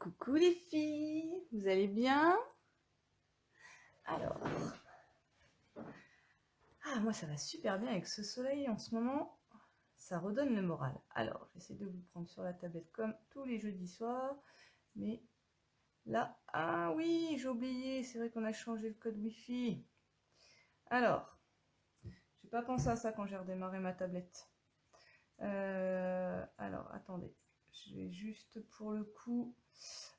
Coucou les filles, vous allez bien? Alors, moi ça va super bien avec ce soleil en ce moment, ça redonne le moral. Alors, j'essaie de vous prendre sur la tablette comme tous les jeudis soirs, mais là, ah oui, j'ai oublié, c'est vrai qu'on a changé le code Wi-Fi. Alors, j'ai pas pensé à ça quand j'ai redémarré ma tablette. Alors, attendez, je vais juste pour le coup...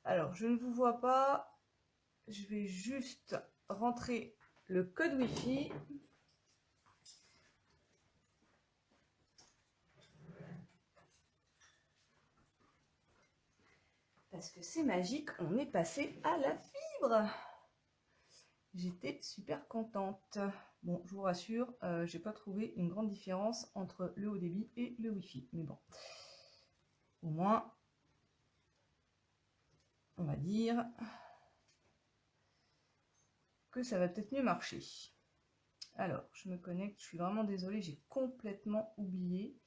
Alors, je ne vous vois pas, je vais juste rentrer le code Wi-Fi. Parce que c'est magique, on est passé à la fibre. J'étais super contente. Bon, je vous rassure, j'ai pas trouvé une grande différence entre le haut débit et le Wi-Fi. Mais bon, au moins, on va dire que ça va peut-être mieux marcher. Alors, je me connecte, je suis vraiment désolée, j'ai complètement oublié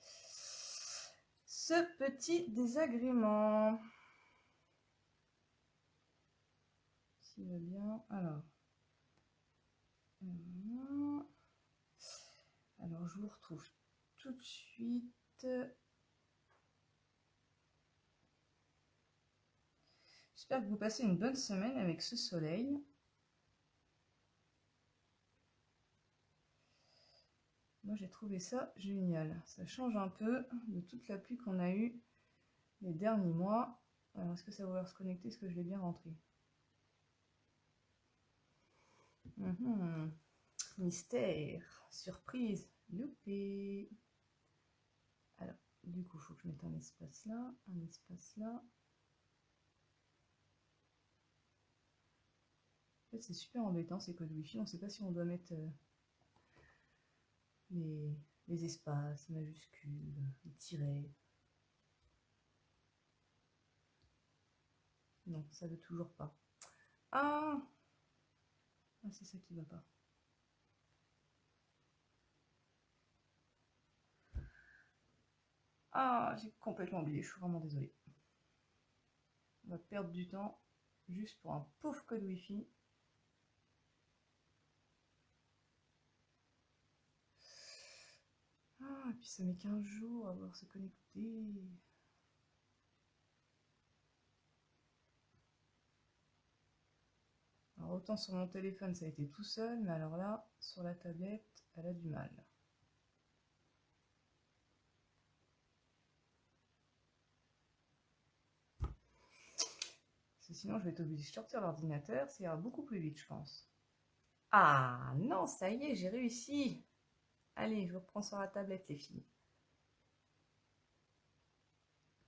ce petit désagrément. S'il va bien, alors... Alors, je vous retrouve tout de suite. J'espère que vous passez une bonne semaine avec ce soleil. Moi, j'ai trouvé ça génial. Ça change un peu de toute la pluie qu'on a eue les derniers mois. Alors, est-ce que ça va vouloir se connecter? Est-ce que je l'ai bien rentré? Mystère, surprise, loupé. Alors, du coup, il faut que je mette un espace là, un espace là. En fait, c'est super embêtant ces codes Wi-Fi. On ne sait pas si on doit mettre les espaces, majuscules, les tirets. Non, ça veut toujours pas. Ah, c'est ça qui va pas. Ah, j'ai complètement oublié, je suis vraiment désolée. On va perdre du temps juste pour un pauvre code Wi-Fi. Ah, et puis ça met 15 jours à pouvoir se connecter. Alors autant sur mon téléphone ça a été tout seul, mais alors là, sur la tablette, elle a du mal. Parce que sinon je vais être obligée de sortir l'ordinateur, ça ira beaucoup plus vite je pense. Ah non, ça y est, j'ai réussi. Allez, je vous reprends sur la tablette les filles.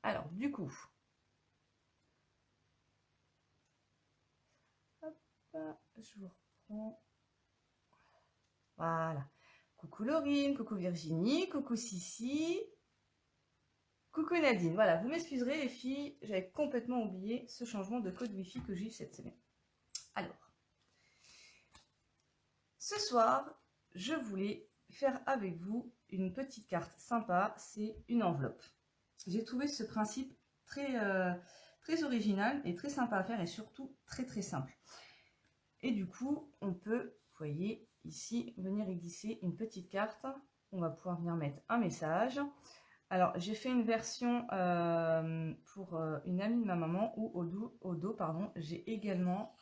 Alors du coup, hop, je vous reprends. Voilà. Coucou Laurine, coucou Virginie, coucou Sissi, coucou Nadine. Voilà, vous m'excuserez les filles, j'avais complètement oublié ce changement de code Wi-Fi que j'ai eu cette semaine. Alors, ce soir, je voulais faire avec vous une petite carte sympa, c'est une enveloppe. J'ai trouvé ce principe très original et très sympa à faire et surtout très simple. Et du coup, on peut, vous voyez, ici, venir y glisser une petite carte. On va pouvoir venir mettre un message. Alors, j'ai fait une version pour une amie de ma maman où au dos, j'ai également,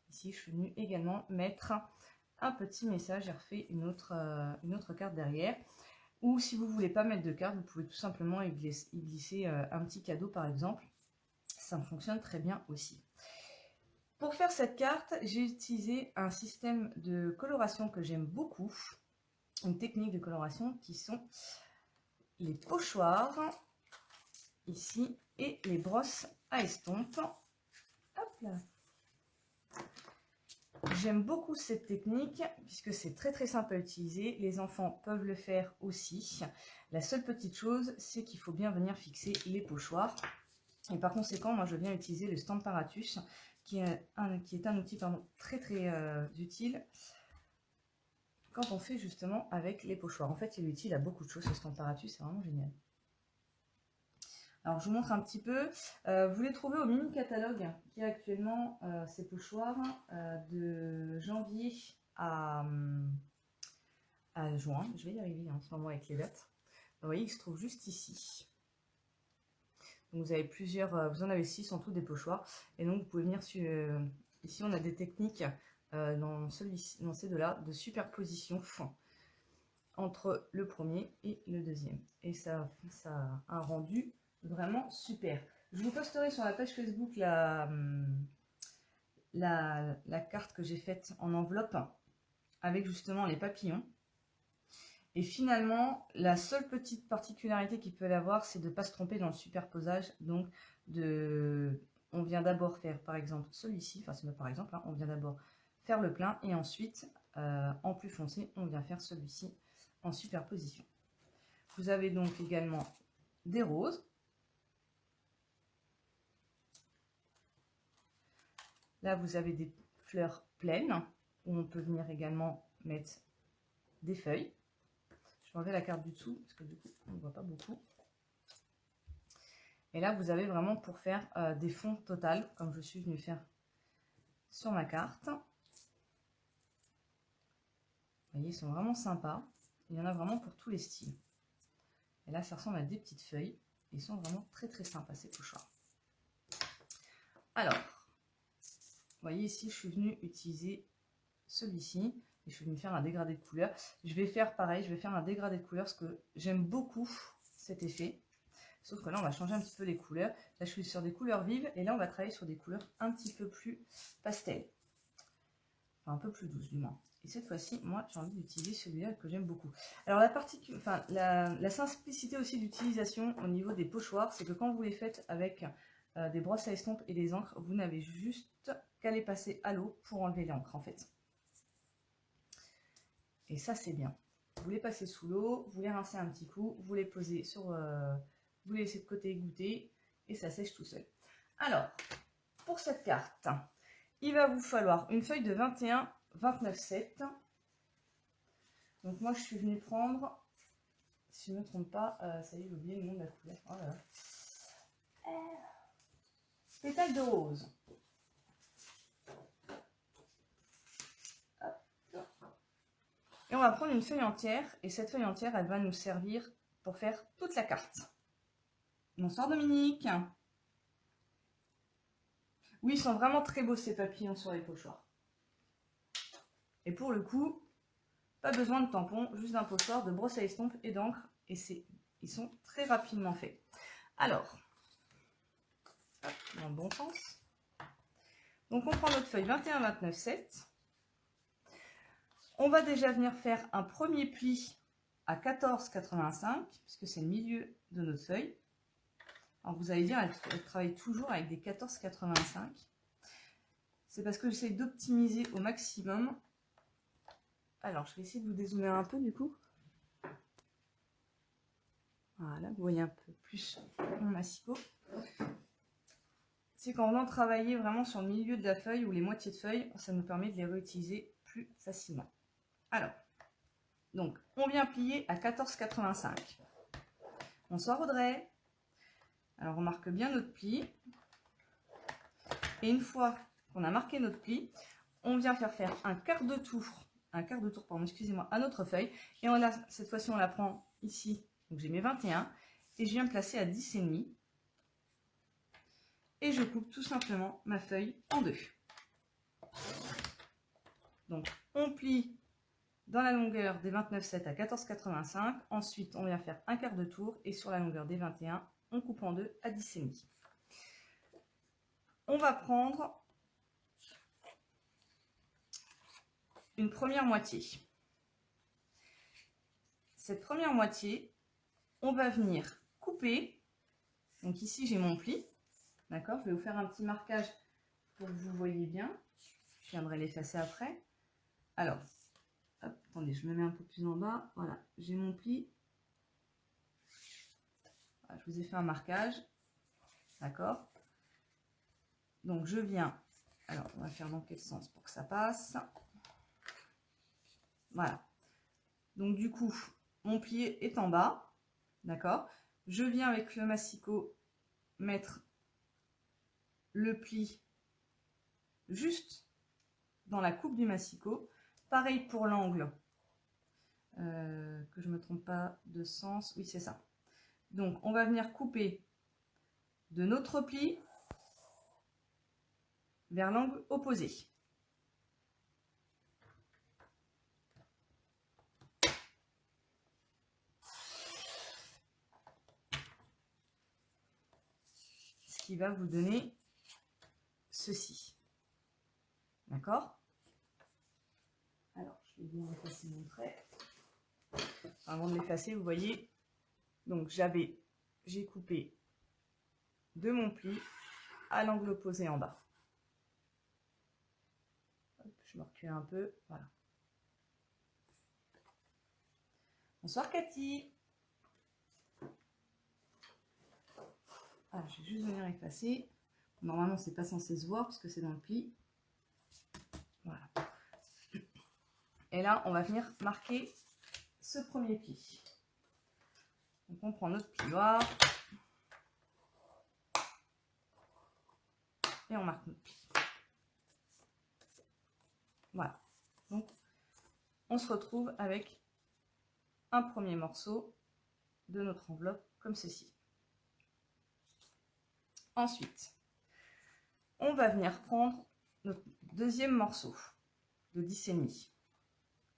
ici, je suis venue également mettre un petit message. J'ai refait une autre carte derrière. Ou si vous ne voulez pas mettre de carte, vous pouvez tout simplement y glisser un petit cadeau, par exemple. Ça fonctionne très bien aussi. Pour faire cette carte, j'ai utilisé un système de coloration que j'aime beaucoup. Une technique de coloration qui sont les pochoirs, ici, et les brosses à estompe. Hop là. J'aime beaucoup cette technique puisque c'est très simple à utiliser. Les enfants peuvent le faire aussi. La seule petite chose, c'est qu'il faut bien venir fixer les pochoirs. Et par conséquent, moi je viens utiliser le Stamparatus qui est un outil très utile quand on fait justement avec les pochoirs. En fait, il est utile à beaucoup de choses ce Stamparatus, c'est vraiment génial. Alors, je vous montre un petit peu. Vous les trouvez au mini-catalogue qui est actuellement ces pochoirs de janvier à juin. Je vais y arriver en ce moment avec les dates. Vous voyez, ils se trouvent juste ici. Donc, vous avez plusieurs, vous en avez 6 en tout des pochoirs. Et donc, vous pouvez venir sur... ici, on a des techniques dans ces deux-là de superposition entre le premier et le deuxième. Et ça a un rendu vraiment super. Je vous posterai sur la page Facebook la carte que j'ai faite en enveloppe avec justement les papillons. Et finalement, la seule petite particularité qu'il peut y avoir, c'est de ne pas se tromper dans le superposage. Donc, on vient d'abord faire, par exemple, celui-ci, enfin c'est par exemple, hein, on vient d'abord faire le plein et ensuite, en plus foncé, on vient faire celui-ci en superposition. Vous avez donc également des roses. Là, vous avez des fleurs pleines où on peut venir également mettre des feuilles. Je vais enlever la carte du dessous parce que du coup, on ne voit pas beaucoup. Et là, vous avez vraiment pour faire des fonds totales, comme je suis venue faire sur ma carte. Vous voyez, ils sont vraiment sympas. Il y en a vraiment pour tous les styles. Et là, ça ressemble à des petites feuilles. Ils sont vraiment très très sympas, ces pochoirs. Alors, vous voyez ici, je suis venue utiliser celui-ci. Et je suis venue faire un dégradé de couleur. Je vais faire pareil, je vais faire un dégradé de couleur parce que j'aime beaucoup cet effet. Sauf que là, on va changer un petit peu les couleurs. Là, je suis sur des couleurs vives et là, on va travailler sur des couleurs un petit peu plus pastel. Enfin, un peu plus douces, du moins. Et cette fois-ci, moi, j'ai envie d'utiliser celui-là que j'aime beaucoup. Alors, la simplicité aussi d'utilisation au niveau des pochoirs, c'est que quand vous les faites avec des brosses à estompe et des encres, vous n'avez juste qu'à les passer à l'eau pour enlever l'encre, en fait. Et ça, c'est bien. Vous les passez sous l'eau, vous les rincez un petit coup, vous les posez sur... vous les laissez de côté égoutter et ça sèche tout seul. Alors, pour cette carte, il va vous falloir une feuille de 21, 29,7. Donc moi, je suis venue prendre, si je ne me trompe pas, ça y est, j'ai oublié le nom de la couleur. Oh là là. Pétales de rose. Et on va prendre une feuille entière, et cette feuille entière, elle va nous servir pour faire toute la carte. Bonsoir Dominique. Oui, ils sont vraiment très beaux ces papillons sur les pochoirs. Et pour le coup, pas besoin de tampon, juste d'un pochoir, de brosse à estompe et d'encre. Et ils sont très rapidement faits. Alors, dans le bon sens. Donc on prend notre feuille 21, 29, 7. On va déjà venir faire un premier pli à 14,85, puisque c'est le milieu de notre feuille. Alors vous allez dire, elle travaille toujours avec des 14,85. C'est parce que j'essaie d'optimiser au maximum. Alors, je vais essayer de vous dézoomer un peu du coup. Voilà, vous voyez un peu plus mon massicot. C'est quand on va travailler vraiment sur le milieu de la feuille ou les moitiés de feuille, ça nous permet de les réutiliser plus facilement. Alors, donc, on vient plier à 14,85. Bonsoir Audrey. Alors, on marque bien notre pli. Et une fois qu'on a marqué notre pli, on vient faire un quart de tour, pardon, excusez-moi, à notre feuille. Et cette fois-ci, on la prend ici. Donc, j'ai mes 21 et je viens placer à 10,5. Et je coupe tout simplement ma feuille en deux. Donc, on plie dans la longueur des 29,7 à 14,85. Ensuite, on vient faire un quart de tour et sur la longueur des 21, on coupe en deux à 10,5. On va prendre une première moitié. Cette première moitié, on va venir couper. Donc ici, j'ai mon pli. D'accord, je vais vous faire un petit marquage pour que vous voyez bien. Je viendrai l'effacer après. Alors, hop, attendez, je me mets un peu plus en bas. Voilà, j'ai mon pli. Voilà, je vous ai fait un marquage. D'accord. Donc, je viens. Alors, on va faire dans quel sens pour que ça passe. Voilà. Donc, du coup, mon pli est en bas. D'accord. Je viens avec le massicot mettre le pli juste dans la coupe du massicot. Pareil pour l'angle, que je ne me trompe pas de sens, oui c'est ça. Donc on va venir couper de notre pli vers l'angle opposé. Ce qui va vous donner ceci. D'accord? Alors, je vais bien effacer mon trait. Avant de l'effacer, vous voyez, donc j'ai coupé de mon pli à l'angle opposé en bas. Hop, je me recule un peu, voilà. Bonsoir Cathy. Alors, je vais juste venir effacer. Normalement, c'est pas censé se voir parce que c'est dans le pli. Voilà. Et là, on va venir marquer ce premier pli. Donc, on prend notre plioir et on marque notre pli. Voilà. Donc, on se retrouve avec un premier morceau de notre enveloppe comme ceci. Ensuite, on va venir prendre notre deuxième morceau de 10,5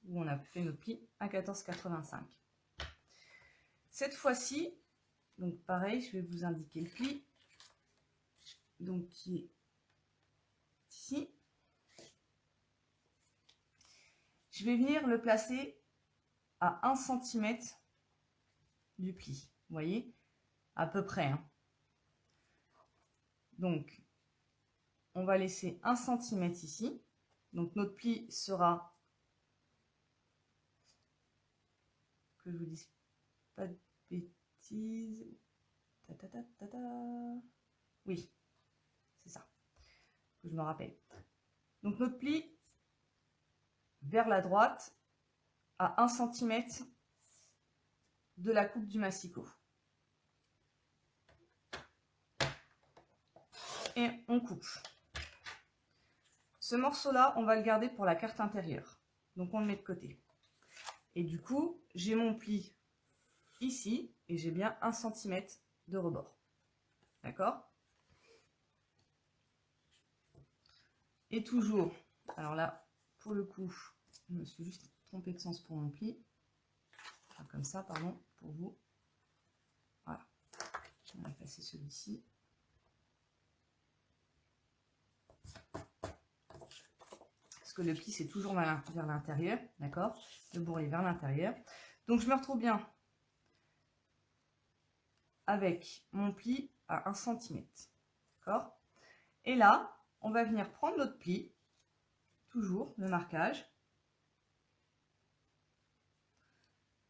où on a fait notre pli à 14,85. Cette fois-ci, donc pareil, je vais vous indiquer le pli, donc qui est ici. Je vais venir le placer à 1 cm du pli, vous voyez, à peu près. Hein. Donc, on va laisser 1 cm ici. Donc, notre pli sera, que je vous dise pas de bêtises, oui, c'est ça, que je me rappelle. Donc, notre pli vers la droite à 1 cm de la coupe du massicot. Et on coupe. Ce morceau-là, on va le garder pour la carte intérieure. Donc, on le met de côté. Et du coup, j'ai mon pli ici et j'ai bien 1 cm de rebord. D'accord? Et toujours, alors là, pour le coup, je me suis juste trompée de sens pour mon pli. Enfin, comme ça, pardon, pour vous. Voilà. On va passer celui-ci. Parce que le pli, c'est toujours vers l'intérieur, d'accord? Le bourrelet vers l'intérieur. Donc, je me retrouve bien avec mon pli à 1 cm. D'accord? Et là, on va venir prendre notre pli, toujours le marquage.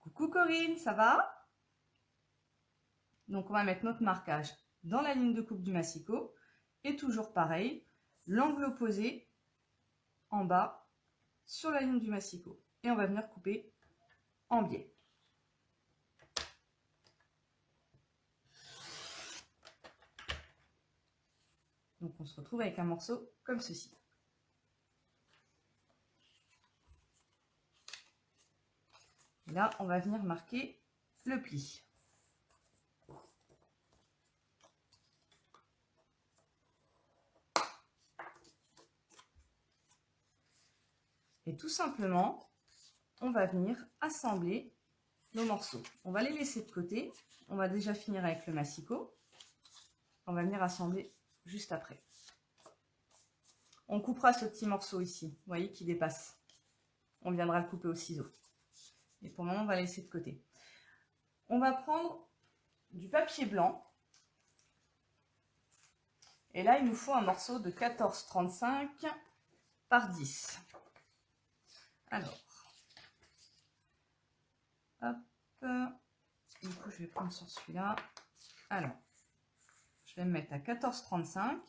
Coucou Corinne, ça va? Donc, on va mettre notre marquage dans la ligne de coupe du massicot. Et toujours pareil, l'angle opposé en bas sur la ligne du massicot. Et on va venir couper en biais. Donc, on se retrouve avec un morceau comme ceci. Et là, on va venir marquer le pli. Et tout simplement, on va venir assembler nos morceaux. On va les laisser de côté. On va déjà finir avec le massicot. On va venir assembler juste après. On coupera ce petit morceau ici, vous voyez, qui dépasse. On viendra le couper au ciseau. Et pour le moment, on va laisser de côté. On va prendre du papier blanc. Et là, il nous faut un morceau de 14,35 par 10. Alors, hop, du coup, je vais prendre sur celui-là. Alors, je vais me mettre à 14,35.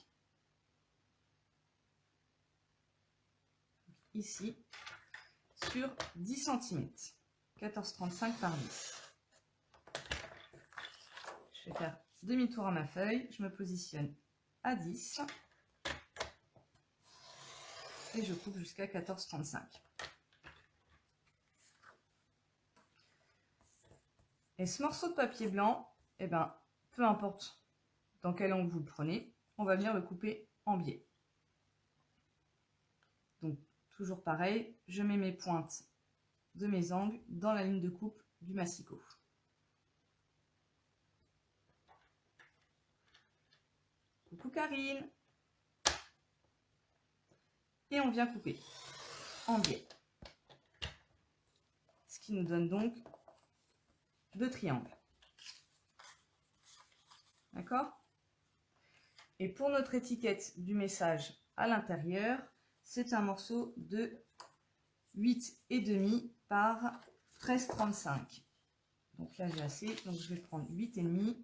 Ici, sur 10 cm. 14,35 par 10. Je vais faire demi-tour à ma feuille, je me positionne à 10 et je coupe jusqu'à 14,35. Et ce morceau de papier blanc, eh ben, peu importe dans quel angle vous le prenez, on va venir le couper en biais. Donc, toujours pareil, je mets mes pointes de mes angles dans la ligne de coupe du massicot. Coucou Karine! Et on vient couper en biais. Ce qui nous donne donc 2 triangles. D'accord? Et pour notre étiquette du message à l'intérieur, c'est un morceau de 8,5 par 13,35. Donc là j'ai assez, donc je vais prendre 8,5.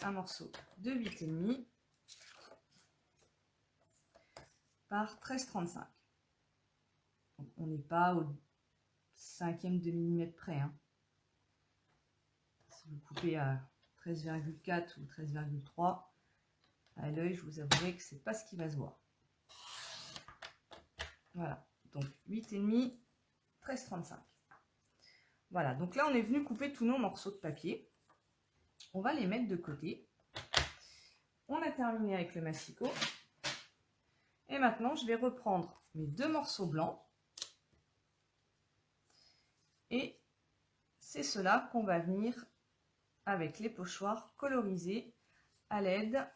Un morceau de 8,5 par 13,35. Donc on n'est pas au 5e de millimètre près. Hein. Si vous coupez à 13,4 ou 13,3, à l'œil, je vous avouerai que c'est pas ce qui va se voir. Voilà, donc 8,5, 13,35. Voilà, donc là on est venu couper tous nos morceaux de papier. On va les mettre de côté. On a terminé avec le massicot. Et maintenant, je vais reprendre mes 2 morceaux blancs. Et c'est cela qu'on va venir avec les pochoirs coloriser à l'aide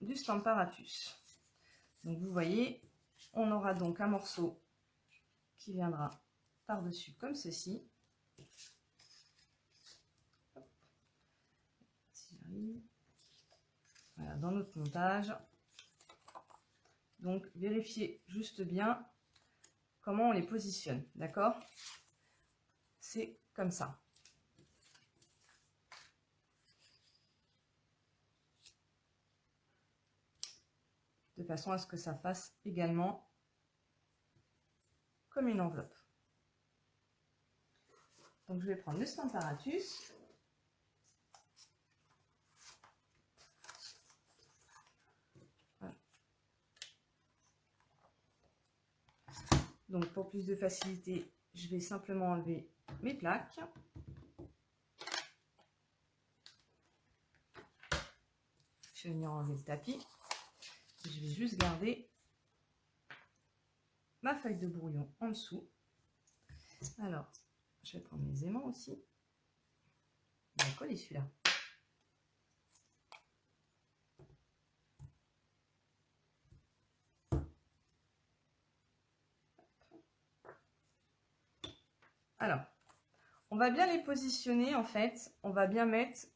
du Stamparatus. Donc vous voyez, on aura donc un morceau qui viendra par-dessus comme ceci. Voilà, dans notre montage. Donc vérifiez juste bien comment on les positionne, d'accord? C'est comme ça. De façon à ce que ça fasse également comme une enveloppe. Donc je vais prendre le Stamparatus. Voilà. Donc pour plus de facilité, je vais simplement enlever mes plaques. Je vais venir enlever le tapis. Je vais juste garder ma feuille de brouillon en dessous. Alors, je vais prendre mes aimants aussi. Il va coller celui-là. Alors, on va bien les positionner en fait. On va bien mettre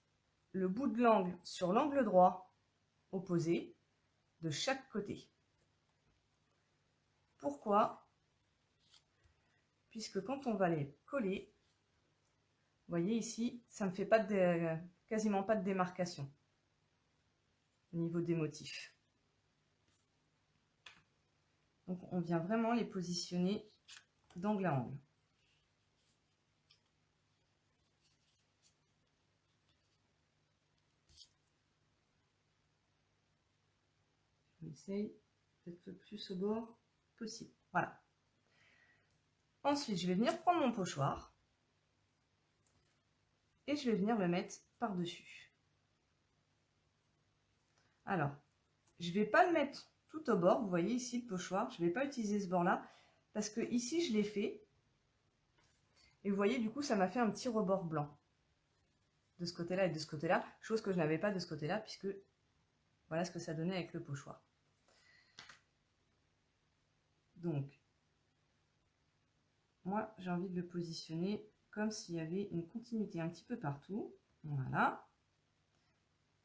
le bout de l'angle sur l'angle droit opposé de chaque côté. Pourquoi? Puisque quand on va les coller, vous voyez ici, ça ne me fait pas quasiment pas de démarcation au niveau des motifs. Donc on vient vraiment les positionner d'angle à angle. J'essaye d'être le plus au bord possible. Voilà. Ensuite, je vais venir prendre mon pochoir et je vais venir le mettre par-dessus. Alors, je ne vais pas le mettre tout au bord. Vous voyez ici le pochoir. Je ne vais pas utiliser ce bord-là parce que ici, je l'ai fait. Et vous voyez, du coup, ça m'a fait un petit rebord blanc de ce côté-là et de ce côté-là. Chose que je n'avais pas de ce côté-là puisque voilà ce que ça donnait avec le pochoir. Donc, moi, j'ai envie de le positionner comme s'il y avait une continuité un petit peu partout. Voilà.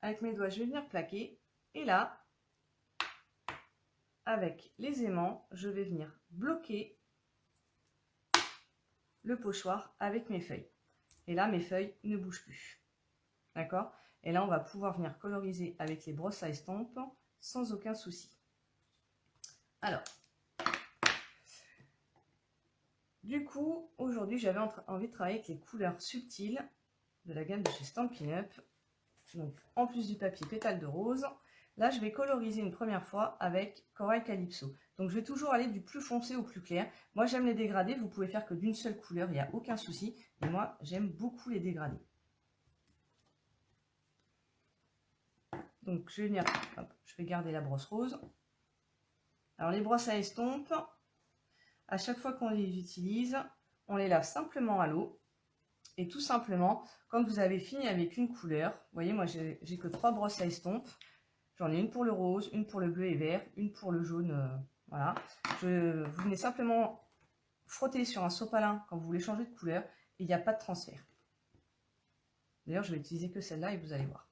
Avec mes doigts, je vais venir plaquer. Et là, avec les aimants, je vais venir bloquer le pochoir avec mes feuilles. Et là, mes feuilles ne bougent plus. D'accord? Et là, on va pouvoir venir coloriser avec les brosses à estompe sans aucun souci. Alors, Du coup, aujourd'hui, j'avais envie de travailler avec les couleurs subtiles de la gamme de chez Stampin' Up. Donc, en plus du papier pétale de rose, là, je vais coloriser une première fois avec Corail Calypso. Donc, je vais toujours aller du plus foncé au plus clair. Moi, j'aime les dégradés. Vous pouvez faire que d'une seule couleur, il n'y a aucun souci. Et moi, j'aime beaucoup les dégradés. Donc, je vais venir, hop, je vais garder la brosse rose. Alors, les brosses à estompe, à chaque fois qu'on les utilise, on les lave simplement à l'eau. Et tout simplement, quand vous avez fini avec une couleur, vous voyez, moi, j'ai que 3 brosses à estompe. J'en ai une pour le rose, une pour le bleu et vert, une pour le jaune. Voilà. Vous venez simplement frotter sur un sopalin quand vous voulez changer de couleur et il n'y a pas de transfert. D'ailleurs, je vais utiliser que celle-là et vous allez voir.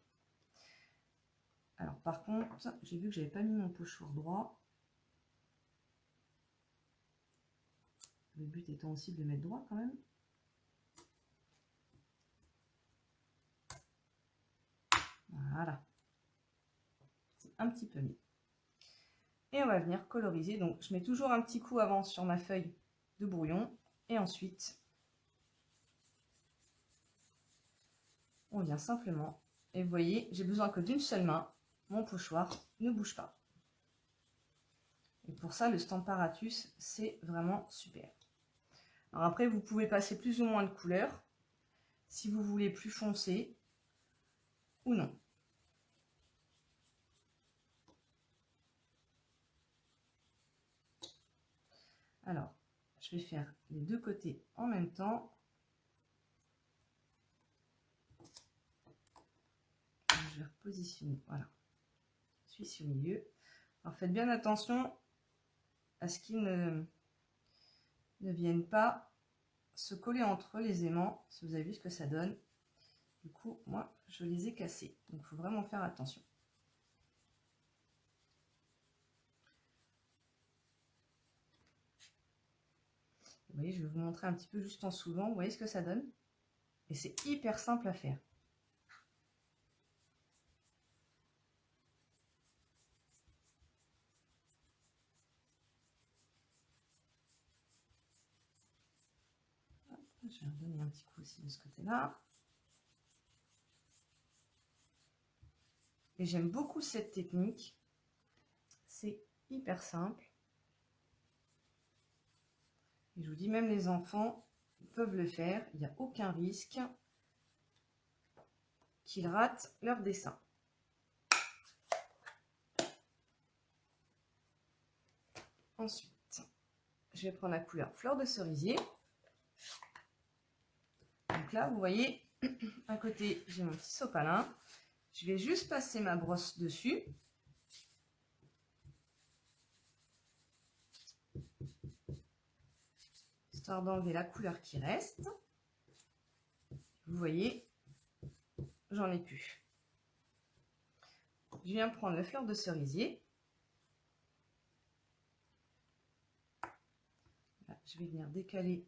Alors, par contre, j'ai vu que j'avais pas mis mon pochoir droit. Le but étant aussi de le mettre droit quand même. Voilà. C'est un petit peu mieux. Et on va venir coloriser. Donc, je mets toujours un petit coup avant sur ma feuille de brouillon. Et ensuite, on vient simplement. Et vous voyez, j'ai besoin que d'une seule main. Mon pochoir ne bouge pas. Et pour ça, le Stamparatus, c'est vraiment super. Alors après, vous pouvez passer plus ou moins de couleurs, si vous voulez plus foncé ou non. Alors, je vais faire les deux côtés en même temps. Je vais repositionner, voilà. Je suis au milieu. Alors faites bien attention à ce qu'ils ne viennent pas se coller entre eux les aimants, si vous avez vu ce que ça donne. Du coup, moi, je les ai cassés. Donc, il faut vraiment faire attention. Vous voyez, je vais vous montrer un petit peu juste en soulevant. Vous voyez ce que ça donne? Et c'est hyper simple à faire. Je vais redonner un petit coup aussi de ce côté-là. Et j'aime beaucoup cette technique. C'est hyper simple. Et je vous dis, même les enfants peuvent le faire. Il n'y a aucun risque qu'ils ratent leur dessin. Ensuite, je vais prendre la couleur fleur de cerisier. Donc là, vous voyez, à côté, j'ai mon petit sopalin. Je vais juste passer ma brosse dessus. Histoire d'enlever la couleur qui reste. Vous voyez, j'en ai plus. Je viens prendre la fleur de cerisier. Là, je vais venir décaler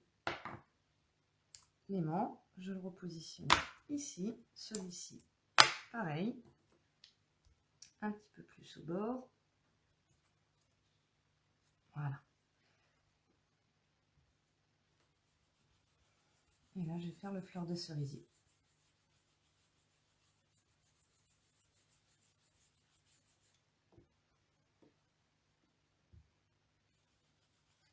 l'aimant. Je le repositionne ici. Celui-ci, pareil. Un petit peu plus au bord. Voilà. Et là, je vais faire le fleur de cerisier.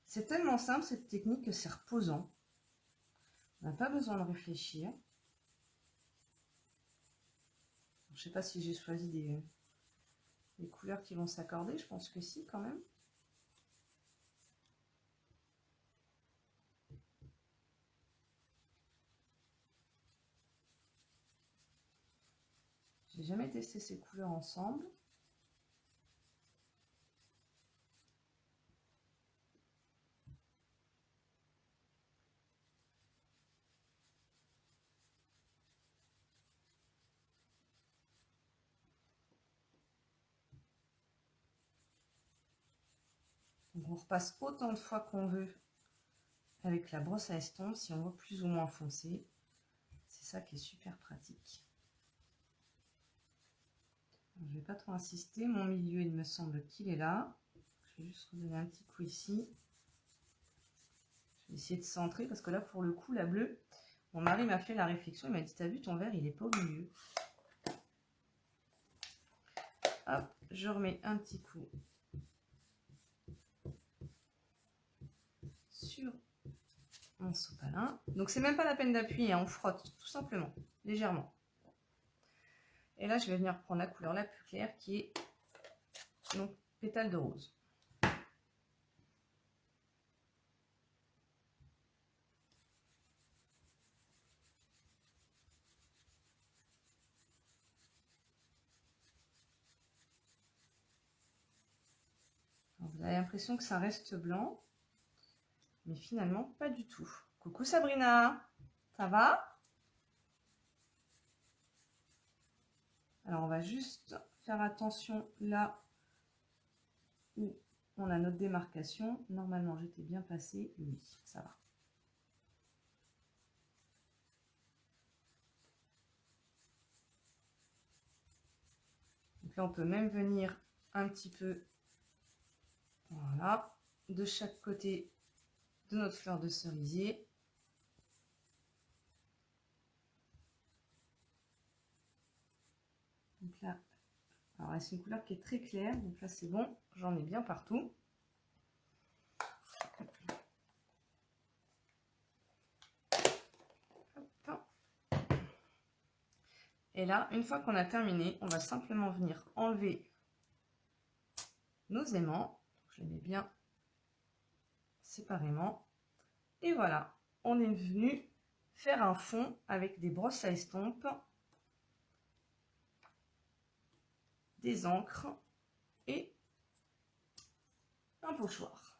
C'est tellement simple cette technique que c'est reposant. On n'a pas besoin de réfléchir. Je ne sais pas si j'ai choisi des couleurs qui vont s'accorder. Je pense que si quand même. J'ai jamais testé ces couleurs ensemble. Donc on repasse autant de fois qu'on veut avec la brosse à estompe si on veut plus ou moins foncé. C'est ça qui est super pratique. Je ne vais pas trop insister. Mon milieu, il me semble qu'il est là. Je vais juste redonner un petit coup ici. Je essayer de centrer parce que là, pour le coup, la bleue, mon mari m'a fait la réflexion. Il m'a dit, t'as vu, ton verre, il n'est pas au milieu. Hop, je remets un petit coup sur mon sopalin. Donc, c'est même pas la peine d'appuyer, hein, on frotte tout simplement, légèrement. Et là, je vais venir prendre la couleur la plus claire qui est donc pétale de rose. Alors, vous avez l'impression que ça reste blanc, mais finalement, pas du tout. Coucou Sabrina, ça va? Alors, on va juste faire attention là où on a notre démarcation. Normalement, j'étais bien passée. Oui, ça va. Donc là, on peut même venir un petit peu, voilà, de chaque côté de notre fleur de cerisier. Donc là, alors c'est une couleur qui est très claire, donc là c'est bon, j'en ai bien partout. Hop. Et là, une fois qu'on a terminé, on va simplement venir enlever nos aimants. Je les mets bien séparément. Et voilà, on est venu faire un fond avec des brosses à estompe, des encres et un pochoir.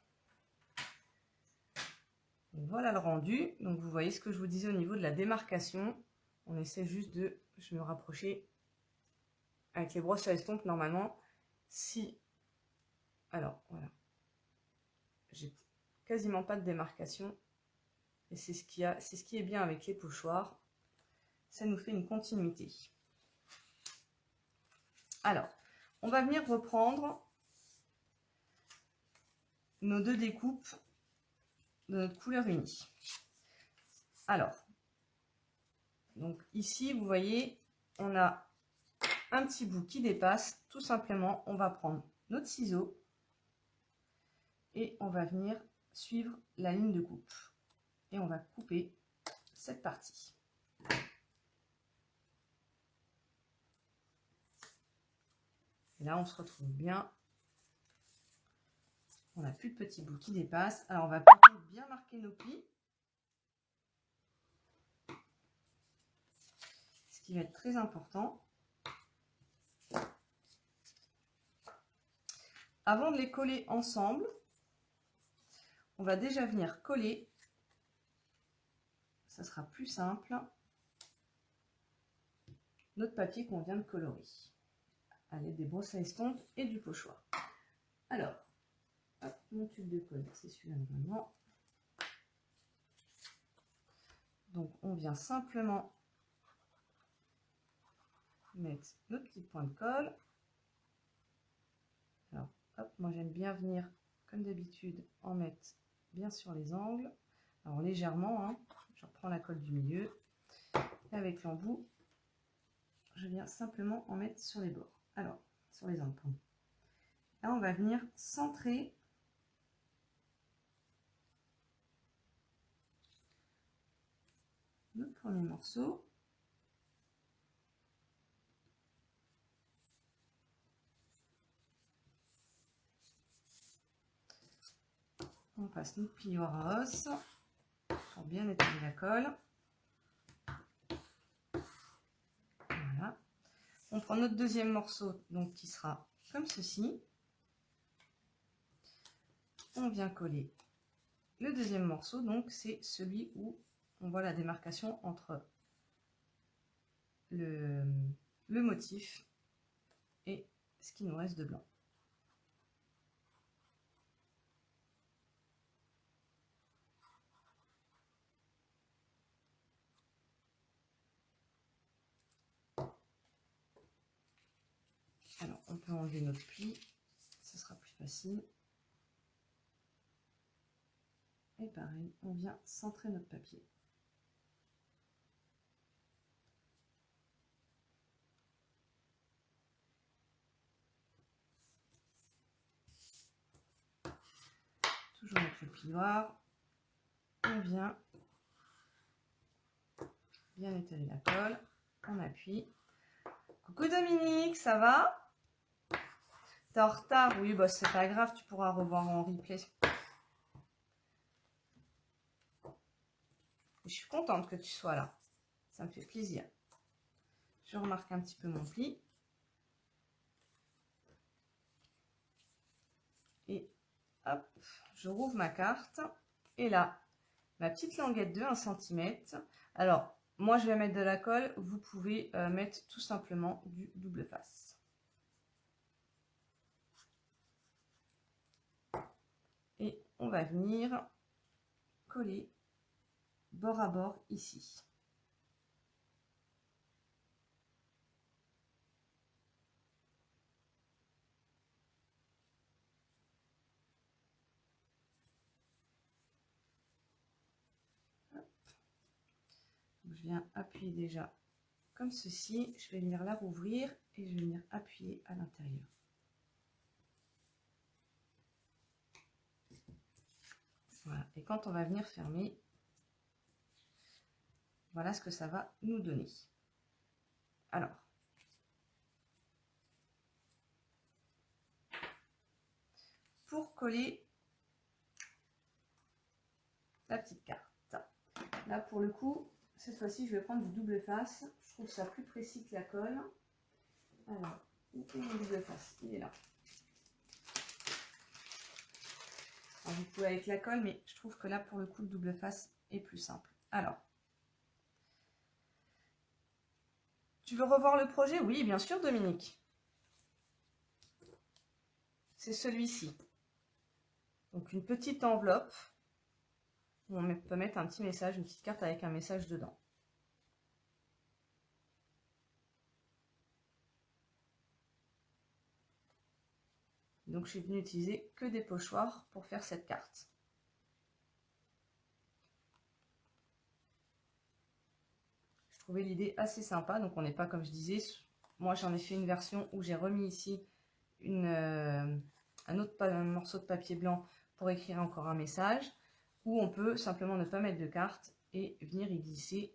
Donc voilà le rendu. Donc vous voyez ce que je vous disais au niveau de la démarcation. On essaie juste de, je me rapprocher avec les brosses à estompe normalement. Si, alors voilà, j'ai quasiment pas de démarcation. Et c'est ce qui est bien avec les pochoirs. Ça nous fait une continuité. Alors, on va venir reprendre nos deux découpes de notre couleur unie. Alors, donc ici, vous voyez, on a un petit bout qui dépasse. Tout simplement, on va prendre notre ciseau et on va venir suivre la ligne de coupe. Et on va couper cette partie. Et là, on se retrouve bien. On n'a plus de petits bouts qui dépassent. Alors, on va bien marquer nos plis. Ce qui va être très important. Avant de les coller ensemble, on va déjà venir coller. Ça sera plus simple. Notre papier qu'on vient de colorer. À l'aide des brosses à estompe et du pochoir. Alors, hop, mon tube de colle, c'est celui-là normalement. Donc, on vient simplement mettre notre petit point de colle. Alors, hop, moi j'aime bien venir, comme d'habitude, en mettre bien sur les angles. Alors, légèrement, hein, je reprends la colle du milieu. Et avec l'embout, je viens simplement en mettre sur les bords. Alors, sur les angles, pardon. Là, on va venir centrer notre premier morceau. On passe notre plieur à os pour bien étaler la colle. Voilà. On prend notre deuxième morceau, donc qui sera comme ceci. On vient coller le deuxième morceau, donc c'est celui où on voit la démarcation entre le motif et ce qui nous reste de blanc. Alors, on peut enlever notre pli, ce sera plus facile. Et Et pareil, on vient centrer notre papier. Toujours avec le plioir. On vient bien étaler la colle. On appuie. Coucou Dominique, ça va? T'es en retard? Oui, bah c'est pas grave, tu pourras revoir en replay. Je suis contente que tu sois là. Ça me fait plaisir. Je remarque un petit peu mon pli. Et hop, je rouvre ma carte. Et là, ma petite languette de 1 cm. Alors, moi je vais mettre de la colle. Vous pouvez mettre tout simplement du double face. Et on va venir coller bord à bord ici. Je viens appuyer déjà comme ceci. Je vais venir la rouvrir et je vais venir appuyer à l'intérieur. Voilà. Et quand on va venir fermer, voilà ce que ça va nous donner. Alors, pour coller la petite carte, là pour le coup, cette fois-ci, je vais prendre du double face. Je trouve ça plus précis que la colle. Alors, où est mon double face? Il est là. Alors, vous pouvez avec la colle, mais je trouve que là, pour le coup, le double face est plus simple. Alors, tu veux revoir le projet? Oui, bien sûr, Dominique. C'est celui-ci. Donc, une petite enveloppe où on peut mettre un petit message, une petite carte avec un message dedans. Donc, je suis venue utiliser que des pochoirs pour faire cette carte. Je trouvais l'idée assez sympa. Donc, on n'est pas, comme je disais, moi, j'en ai fait une version où j'ai remis ici un autre morceau de papier blanc pour écrire encore un message. Ou on peut simplement ne pas mettre de carte et venir y glisser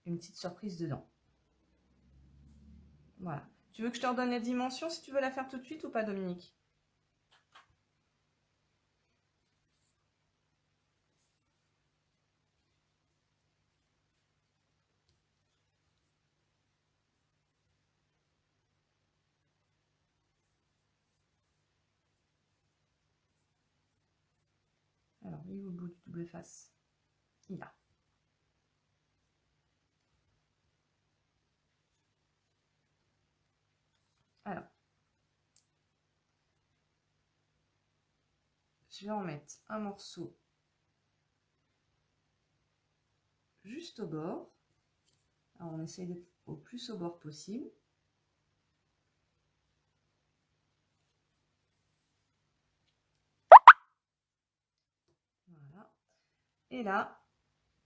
une petite surprise dedans. Voilà. Tu veux que je te redonne la dimension si tu veux la faire tout de suite ou pas, Dominique? Alors, il est au bout du double face? Il est là. Alors, je vais en mettre un morceau juste au bord. Alors, on essaye d'être au plus au bord possible. Voilà. Et là,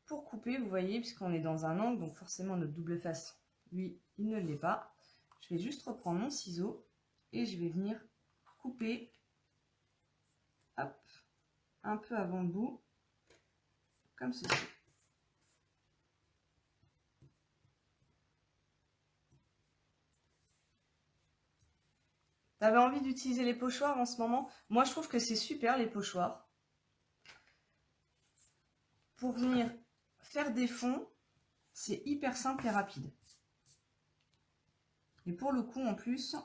pour couper, vous voyez, puisqu'on est dans un angle, donc forcément notre double face, lui, il ne l'est pas. Je vais juste reprendre mon ciseau et je vais venir couper, hop, un peu avant le bout, comme ceci. Tu avais envie d'utiliser les pochoirs en ce moment? Moi, je trouve que c'est super, les pochoirs. Pour venir faire des fonds, c'est hyper simple et rapide. Et pour le coup, en plus,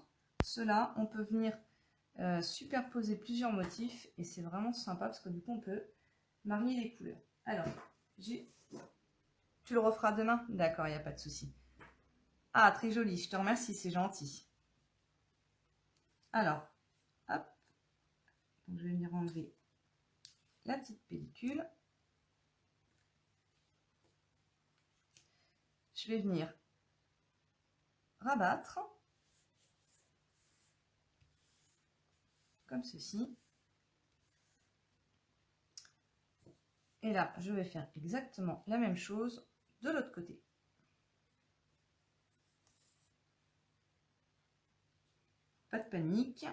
cela, on peut venir superposer plusieurs motifs et c'est vraiment sympa parce que du coup, on peut marier les couleurs. Alors, tu le referas demain? D'accord, il n'y a pas de souci. Ah, très joli, je te remercie, c'est gentil. Alors, hop, donc je vais venir enlever la petite pellicule. Je vais venir rabattre, comme ceci. Et là, je vais faire exactement la même chose de l'autre côté. Pas de panique.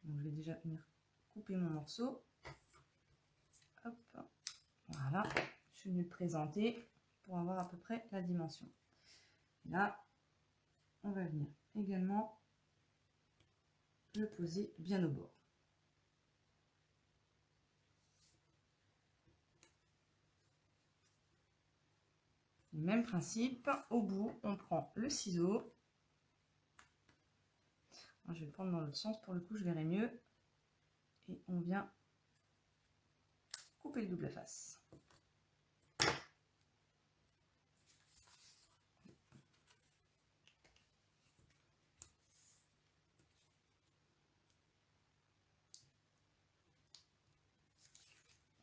Donc, je vais déjà venir couper mon morceau. Hop. Voilà, je suis venue le présenter pour avoir à peu près la dimension. Là, on va venir également le poser bien au bord. Le même principe, au bout, on prend le ciseau. Je vais le prendre dans l'autre sens, pour le coup, je verrai mieux. Et on vient couper le double face.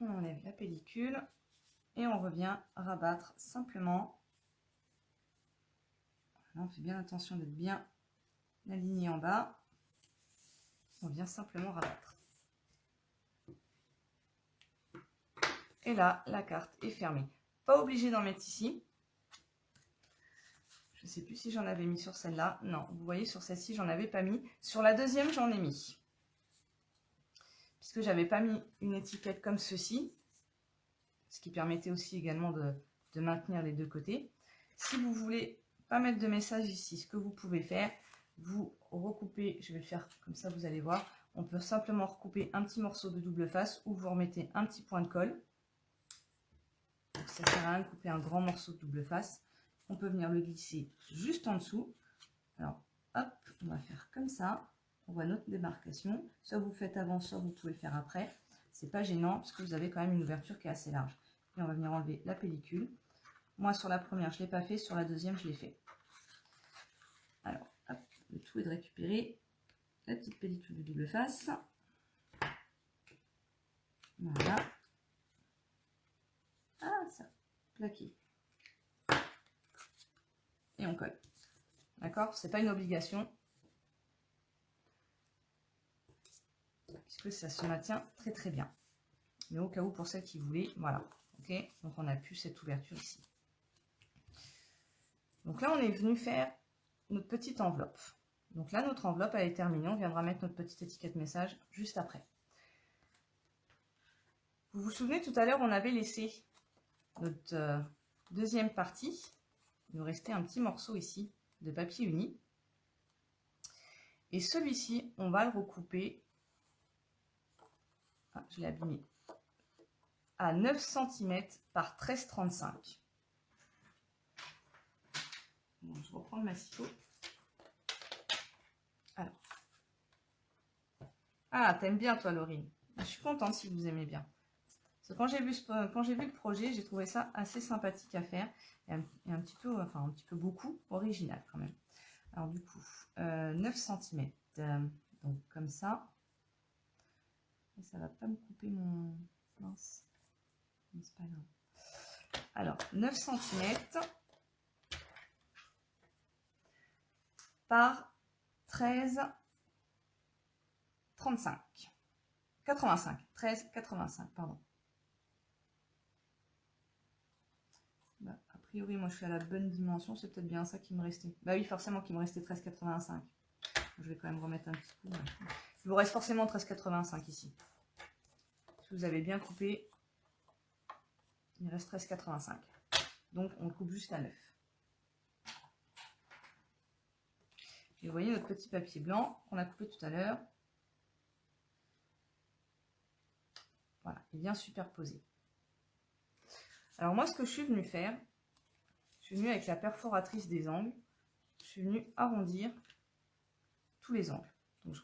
On enlève la pellicule et on revient rabattre simplement. Là, on fait bien attention d'être bien aligné en bas. On vient simplement rabattre. Et là, la carte est fermée. Pas obligé d'en mettre ici. Je ne sais plus si j'en avais mis sur celle-là. Non, vous voyez, sur celle-ci, j'en avais pas mis. Sur la deuxième, j'en ai mis. Puisque j'avais pas mis une étiquette comme ceci. Ce qui permettait aussi également de maintenir les deux côtés. Si vous voulez pas mettre de message ici, ce que vous pouvez faire, vous recoupez, je vais le faire comme ça, vous allez voir. On peut simplement recouper un petit morceau de double face ou vous remettez un petit point de colle. Donc, ça sert à rien de couper un grand morceau de double face. On peut venir le glisser juste en dessous. Alors, hop, on va faire comme ça. On voit notre démarcation. Soit vous faites avant, soit vous pouvez le faire après. C'est pas gênant parce que vous avez quand même une ouverture qui est assez large. Et on va venir enlever la pellicule. Moi, sur la première, je ne l'ai pas fait. Sur la deuxième, je l'ai fait. Alors, hop, le tout est de récupérer la petite pellicule de double face. Voilà. Ah, ça, plaqué. Et on colle. D'accord? C'est pas une obligation. Puisque ça se maintient très très bien. Mais au cas où, pour celles qui voulaient, voilà. Ok? Donc, on n'a plus cette ouverture ici. Donc là, on est venu faire notre petite enveloppe. Donc là, notre enveloppe, elle est terminée. On viendra mettre notre petite étiquette message juste après. Vous vous souvenez, tout à l'heure, on avait laissé notre deuxième partie. Il nous restait un petit morceau ici de papier uni. Et celui-ci, on va le recouper. Ah, je l'ai abîmé. À 9 cm par 13,35. Bon, je reprends le massicot. Alors. Ah, t'aimes bien toi, Laurine. Je suis contente si vous aimez bien. Parce que quand j'ai vu le projet, j'ai trouvé ça assez sympathique à faire. Et un petit peu, enfin un petit peu beaucoup, original quand même. Alors du coup, 9 cm. Donc comme ça. Et ça va pas me couper mon... Mince. C'est pas grave. Alors, 9 cm par 13,35. 85. 13,85, pardon. Bah, a priori, moi, je suis à la bonne dimension. C'est peut-être bien ça qui me restait. Bah oui, forcément, qu'il me restait 13,85. Je vais quand même remettre un petit coup. Ouais. Il vous reste forcément 13,85 ici. Si vous avez bien coupé, il reste 13,85. Donc, on le coupe juste à 9. Et vous voyez notre petit papier blanc qu'on a coupé tout à l'heure. Voilà, il vient superposer. Alors moi, ce que je suis venue faire, je suis venue avec la perforatrice des angles, je suis venue arrondir tous les angles. Donc, je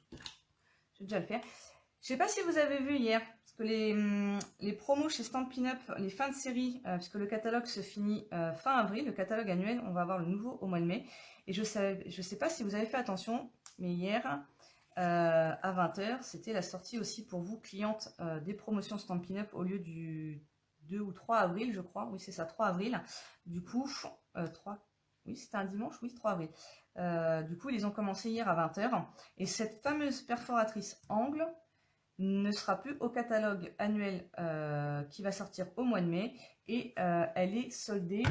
vais déjà le faire. Je ne sais pas si vous avez vu hier, parce que les promos chez Stampin' Up, les fins de série, puisque le catalogue se finit fin avril, le catalogue annuel, on va avoir le nouveau au mois de mai. Et je sais pas si vous avez fait attention, mais hier, à 20 h, c'était la sortie aussi pour vous, clientes, des promotions Stampin' Up au lieu du 2 ou 3 avril, je crois. Oui, c'est ça, 3 avril. Du coup, 3, oui, c'était un dimanche, oui, 3 avril. Du coup, ils ont commencé hier à 20 h. Et cette fameuse perforatrice angle ne sera plus au catalogue annuel qui va sortir au mois de mai et elle est soldée.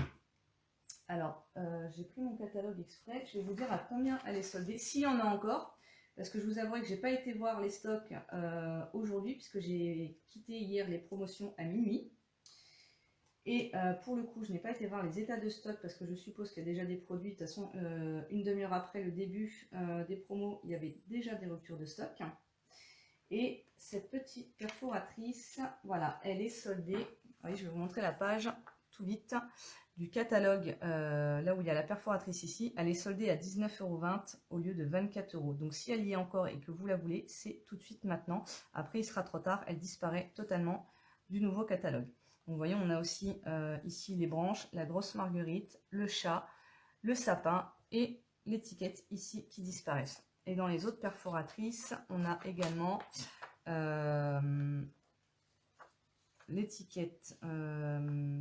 Alors, j'ai pris mon catalogue exprès, je vais vous dire à combien elle est soldée, s'il y en a encore, parce que je vous avouerai que j'ai pas été voir les stocks aujourd'hui, puisque j'ai quitté hier les promotions à minuit. Et pour le coup, je n'ai pas été voir les états de stock, parce que je suppose qu'il y a déjà des produits. De toute façon, une demi-heure après le début des promos, il y avait déjà des ruptures de stock. Et cette petite perforatrice, voilà, elle est soldée. Oui, je vais vous montrer la page tout vite du catalogue, là où il y a la perforatrice ici. Elle est soldée à 19,20 € au lieu de 24 €. Donc si elle y est encore et que vous la voulez, c'est tout de suite maintenant. Après, il sera trop tard, elle disparaît totalement du nouveau catalogue. Donc, vous voyez, on a aussi ici les branches, la grosse marguerite, le chat, le sapin et l'étiquette ici qui disparaissent. Et dans les autres perforatrices, on a également l'étiquette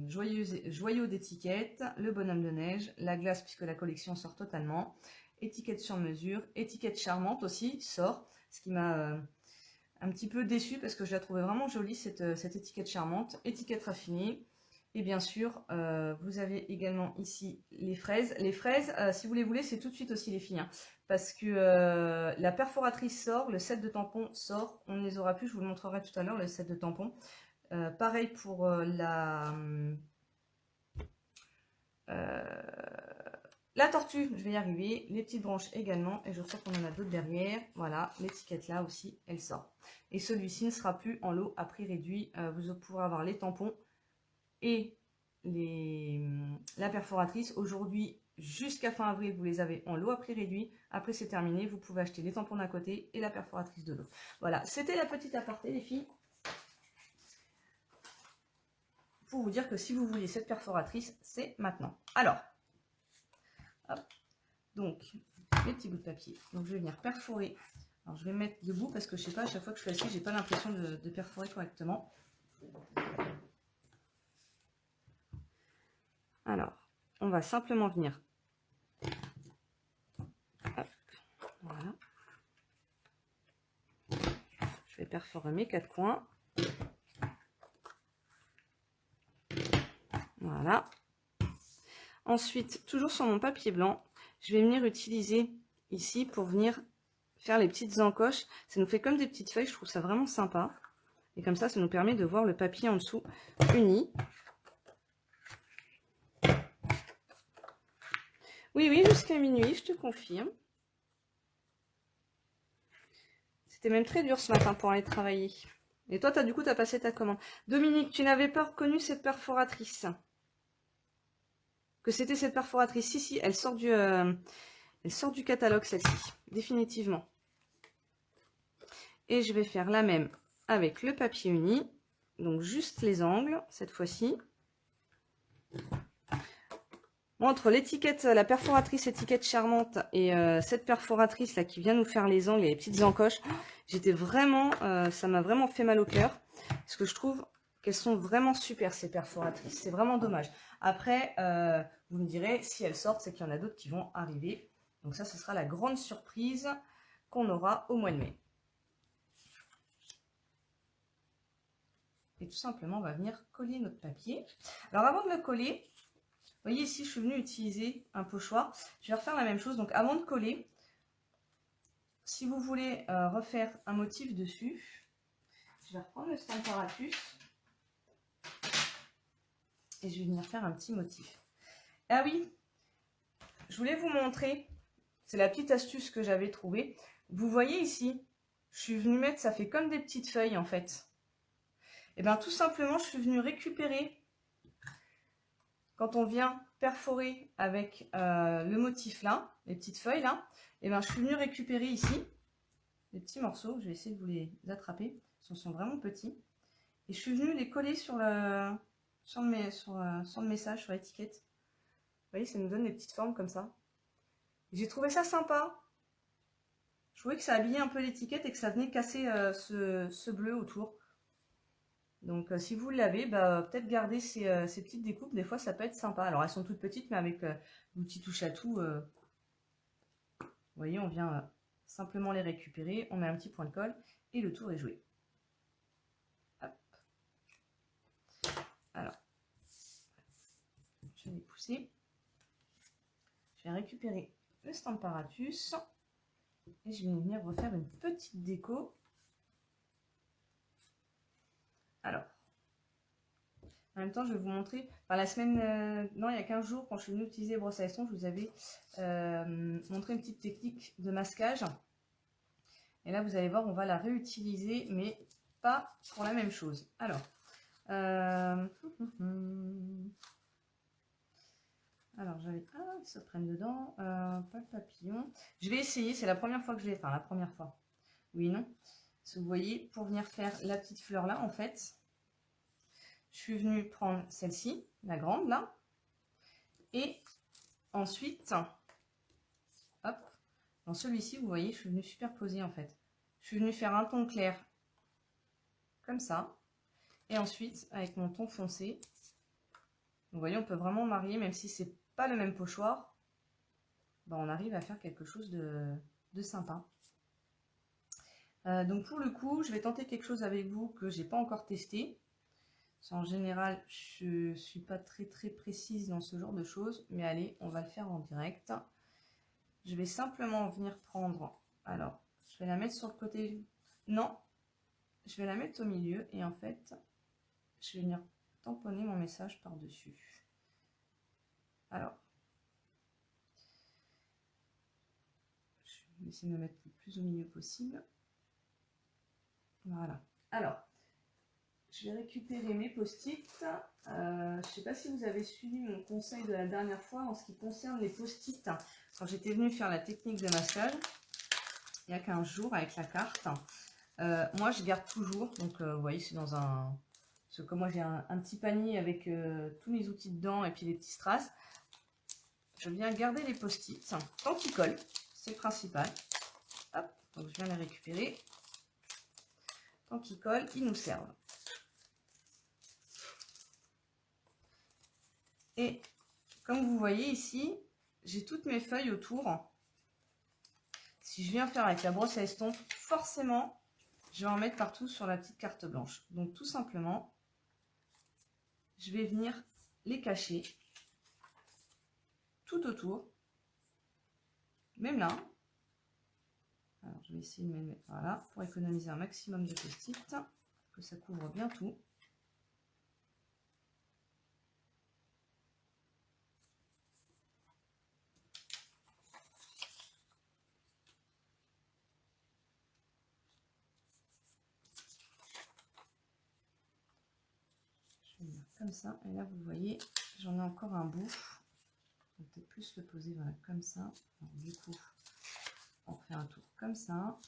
joyau d'étiquette, le bonhomme de neige, la glace puisque la collection sort totalement, étiquette sur mesure, étiquette charmante aussi sort, ce qui m'a un petit peu déçue parce que je la trouvais vraiment jolie cette étiquette charmante, étiquette raffinée. Et bien sûr, vous avez également ici les fraises. Les fraises, si vous les voulez, c'est tout de suite aussi les filles. Hein, parce que la perforatrice sort, le set de tampons sort. On ne les aura plus, je vous le montrerai tout à l'heure, le set de tampons. Pareil pour la tortue, je vais y arriver. Les petites branches également. Et je crois qu'on en a d'autres derrière. Voilà, l'étiquette là aussi, elle sort. Et celui-ci ne sera plus en lot à prix réduit. Vous pourrez avoir les tampons et la perforatrice. Aujourd'hui, jusqu'à fin avril, vous les avez en lot à prix réduit. Après, c'est terminé. Vous pouvez acheter les tampons d'un côté et la perforatrice de l'autre. Voilà, c'était la petite aparté, les filles. Pour vous dire que si vous voulez cette perforatrice, c'est maintenant. Alors, hop, donc, les petits bouts de papier. Donc, je vais venir perforer. Alors, je vais me mettre debout parce que je sais pas, à chaque fois que je fais assis, j'ai pas l'impression de perforer correctement. Alors, on va simplement venir. Hop, voilà. Je vais perforer mes 4 coins. Voilà. Ensuite, toujours sur mon papier blanc, je vais venir utiliser ici pour venir faire les petites encoches. Ça nous fait comme des petites feuilles, je trouve ça vraiment sympa. Et comme ça nous permet de voir le papier en dessous uni. Oui, oui, jusqu'à minuit, je te confirme. C'était même très dur ce matin pour aller travailler. Et toi, du coup, tu as passé ta commande. Dominique, tu n'avais pas reconnu cette perforatrice? Que c'était cette perforatrice? Si, si, elle sort du catalogue, celle-ci, définitivement. Et je vais faire la même avec le papier uni. Donc, juste les angles, cette fois-ci. Entre l'étiquette, la perforatrice étiquette charmante et cette perforatrice là qui vient nous faire les angles et les petites encoches, j'étais vraiment, ça m'a vraiment fait mal au cœur parce que je trouve qu'elles sont vraiment super ces perforatrices. C'est vraiment dommage. Après, vous me direz si elles sortent, c'est qu'il y en a d'autres qui vont arriver. Donc ça, ce sera la grande surprise qu'on aura au mois de mai. Et tout simplement, on va venir coller notre papier. Alors avant de le coller, vous voyez ici, je suis venue utiliser un pochoir. Je vais refaire la même chose. Donc, avant de coller, si vous voulez refaire un motif dessus, je vais reprendre le Stamparatus et je vais venir faire un petit motif. Ah oui, je voulais vous montrer, c'est la petite astuce que j'avais trouvée. Vous voyez ici, je suis venue mettre, ça fait comme des petites feuilles en fait. Et bien tout simplement, je suis venue récupérer. Quand on vient perforer avec le motif là, les petites feuilles là, et bien je suis venue récupérer ici des petits morceaux. Je vais essayer de vous les attraper. Ils sont vraiment petits. Et je suis venue les coller sur le message, sur l'étiquette. Vous voyez, ça nous donne des petites formes comme ça. J'ai trouvé ça sympa. Je trouvais que ça habillait un peu l'étiquette et que ça venait casser ce bleu autour. Donc, si vous l'avez, peut-être garder ces petites découpes. Des fois, ça peut être sympa. Alors, elles sont toutes petites, mais avec l'outil touche à tout, vous voyez, on vient simplement les récupérer. On met un petit point de colle et le tour est joué. pousser. Je vais récupérer le Stamparatus et je vais venir refaire une petite déco. Alors, en même temps, je vais vous montrer, enfin, la semaine, non, il y a 15 jours, quand je suis venue utiliser brosse à eston, je vous avais montré une petite technique de masquage. Et là, vous allez voir, on va la réutiliser, mais pas pour la même chose. Alors, alors j'avais... Ah, ils se prennent dedans. Pas le papillon. Je vais essayer, c'est la première fois que je l'ai... Enfin, la première fois. Oui, non. Parce que vous voyez, pour venir faire la petite fleur là, en fait, je suis venue prendre celle-ci, la grande là. Et ensuite, hop, dans celui-ci, vous voyez, je suis venue superposer en fait. Je suis venue faire un ton clair, comme ça. Et ensuite, avec mon ton foncé, vous voyez, on peut vraiment marier, même si c'est pas le même pochoir, ben, on arrive à faire quelque chose de sympa. Donc pour le coup, je vais tenter quelque chose avec vous que j'ai pas encore testé. En général, je suis pas très précise dans ce genre de choses, mais allez, on va le faire en direct. Je vais simplement venir prendre, alors, je vais la mettre sur le côté, non, je vais la mettre au milieu et en fait, je vais venir tamponner mon message par-dessus. Alors, je vais essayer de me mettre le plus au milieu possible. Voilà. Alors, je vais récupérer mes post-it. Je ne sais pas si vous avez suivi mon conseil de la dernière fois en ce qui concerne les post-it. Quand j'étais venue faire la technique de masquage, il y a 15 jours avec la carte, moi je garde toujours. Donc vous voyez, c'est dans un... Parce que comme moi j'ai un petit panier avec tous mes outils dedans et puis les petits strass, je viens garder les post-it tant qu'ils collent. C'est le principal. Hop, donc je viens les récupérer. Tant qu'ils collent, ils nous servent. Et comme vous voyez ici, j'ai toutes mes feuilles autour. Si je viens faire avec la brosse à estompe, forcément, je vais en mettre partout sur la petite carte blanche. Donc tout simplement, je vais venir les cacher tout autour. Même là. Alors je vais essayer de me mettre voilà, pour économiser un maximum de post-it, que ça couvre bien tout. Je vais venir comme ça, et là vous voyez, j'en ai encore un bout. On peut peut-être plus le poser voilà, comme ça. Alors, du coup, on fait un tour comme ça.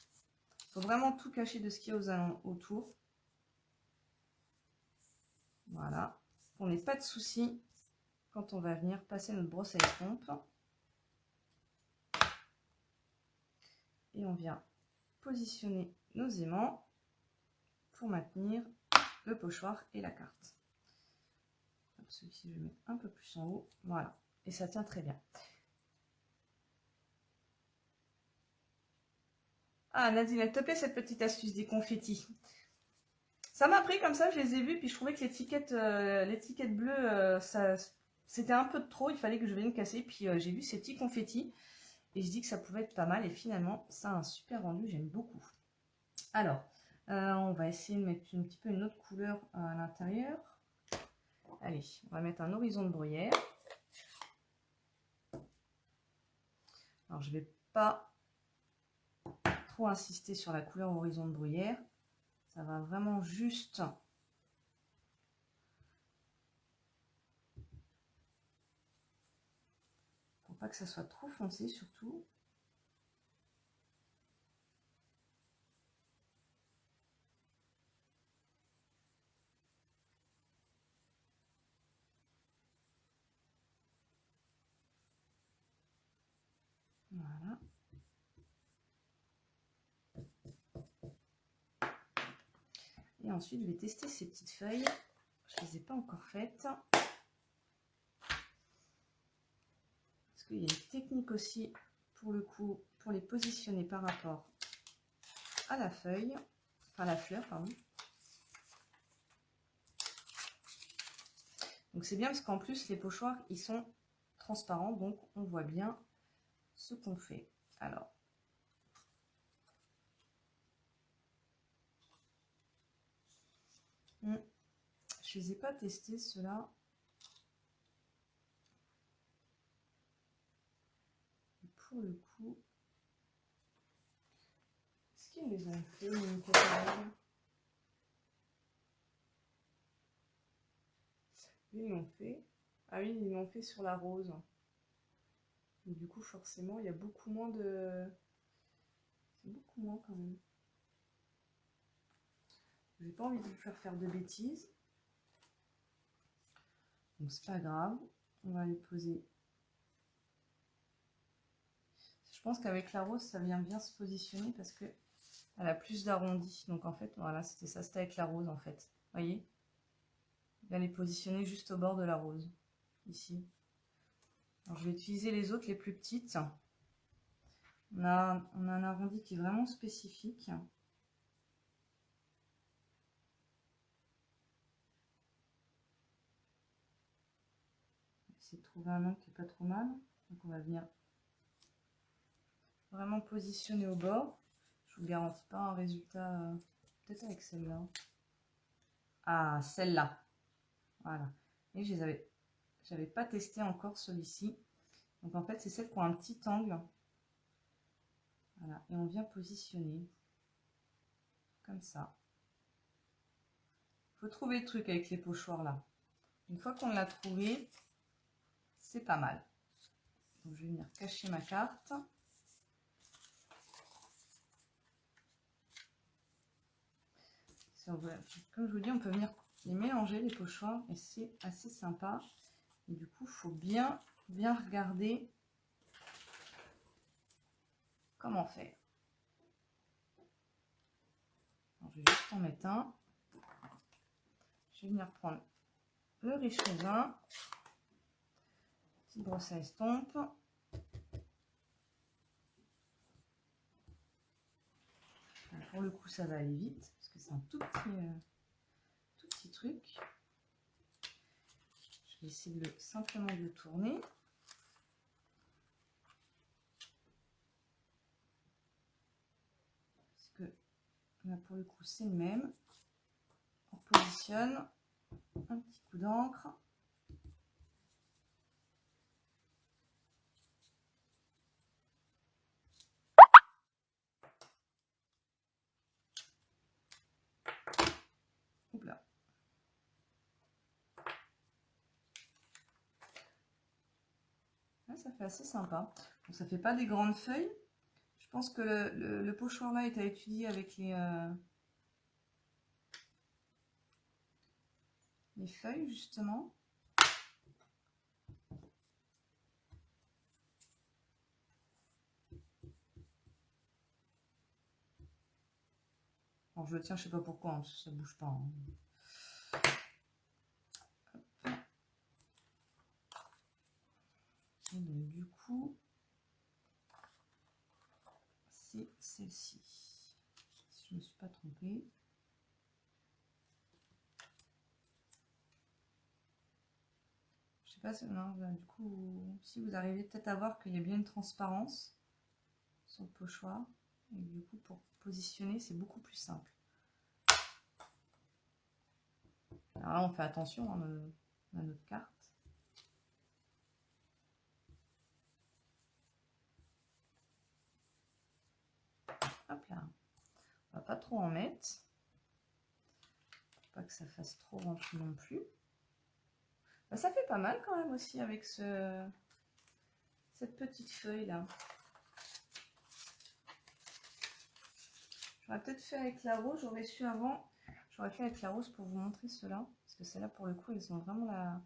Il faut vraiment tout cacher de ce qu'il y a autour. Voilà. On n'ait pas de souci quand on va venir passer notre brosse à estompe. Et on vient positionner nos aimants pour maintenir le pochoir et la carte. Celui-ci, je vais mettre un peu plus en haut. Voilà. Et ça tient très bien. Ah, Nadine, elle te plaît cette petite astuce des confettis? Ça m'a pris comme ça, je les ai vus, puis je trouvais que l'étiquette bleue, c'était un peu de trop, il fallait que je vienne casser. Puis j'ai vu ces petits confettis, et je dis que ça pouvait être pas mal, et finalement, ça a un super rendu, j'aime beaucoup. Alors, on va essayer de mettre un petit peu une autre couleur à l'intérieur. Allez, on va mettre un horizon de bruyère. Alors, je ne vais pas trop insister sur la couleur horizon de bruyère. Ça va vraiment juste pour pas que ça soit trop foncé surtout. Voilà. Et ensuite, je vais tester ces petites feuilles. Je ne les ai pas encore faites. Parce qu'il y a une technique aussi, pour le coup, pour les positionner par rapport à la feuille. Enfin, la fleur, pardon. Donc c'est bien parce qu'en plus les pochoirs ils sont transparents, donc on voit bien ce qu'on fait. Alors je les ai pas testés ceux-là. Pour le coup, est-ce qu'ils les ont fait une catalogue? Ils l'ont fait. Ah oui, ils l'ont fait sur la rose. Et du coup, forcément, il y a beaucoup moins de... C'est beaucoup moins quand même. J'ai pas envie de vous faire de bêtises. Donc c'est pas grave. On va les poser. Je pense qu'avec la rose, ça vient bien se positionner parce que elle a plus d'arrondis. Donc en fait, voilà, c'était ça, c'était avec la rose en fait. Vous voyez? Elle est positionnée juste au bord de la rose. Ici. Alors, je vais utiliser les autres, les plus petites. On a un arrondi qui est vraiment spécifique. Essayer de trouver un angle qui n'est pas trop mal. Donc on va venir vraiment positionner au bord. Je vous garantis pas un résultat, peut-être avec celle-là. Ah, celle-là. Voilà. Et j'avais pas testé encore celui-ci. Donc en fait, c'est celles qui ont un petit angle. Voilà. Et on vient positionner comme ça. Il faut trouver le truc avec les pochoirs là. Une fois qu'on l'a trouvé, c'est pas mal. Donc je vais venir cacher ma carte. Comme je vous dis, on peut venir les mélanger les pochoirs et c'est assez sympa. Et du coup, il faut bien regarder comment faire. Alors, je vais juste en mettre un. Je vais venir prendre le riche raisin, petite brosse à estompe. Alors, pour le coup, ça va aller vite parce que c'est un tout petit truc. Je vais essayer de simplement de le tourner. Parce que là, pour le coup, c'est le même. On positionne un petit coup d'encre. Là. Là, ça fait assez sympa. Bon, ça fait pas des grandes feuilles. Je pense que le pochoir là est à étudier avec les feuilles justement. Alors je le tiens, je sais pas pourquoi, hein, ça bouge pas. Hein. Et donc, du coup, c'est celle-ci. Si je ne me suis pas trompée. Je sais pas si, non, du coup, si vous arrivez peut-être à voir qu'il y a bien une transparence sur le pochoir. Et du coup, pour positionner, c'est beaucoup plus simple. Alors là, on fait attention à notre carte. Hop là. On va pas trop en mettre. Faut pas que ça fasse trop rempli non plus. Bah, ça fait pas mal quand même aussi avec cette petite feuille là. J'aurais peut-être fait avec la rose, j'aurais su avant. J'aurais fait avec la rose pour vous montrer cela. Parce que celles-là, pour le coup, elles ont vraiment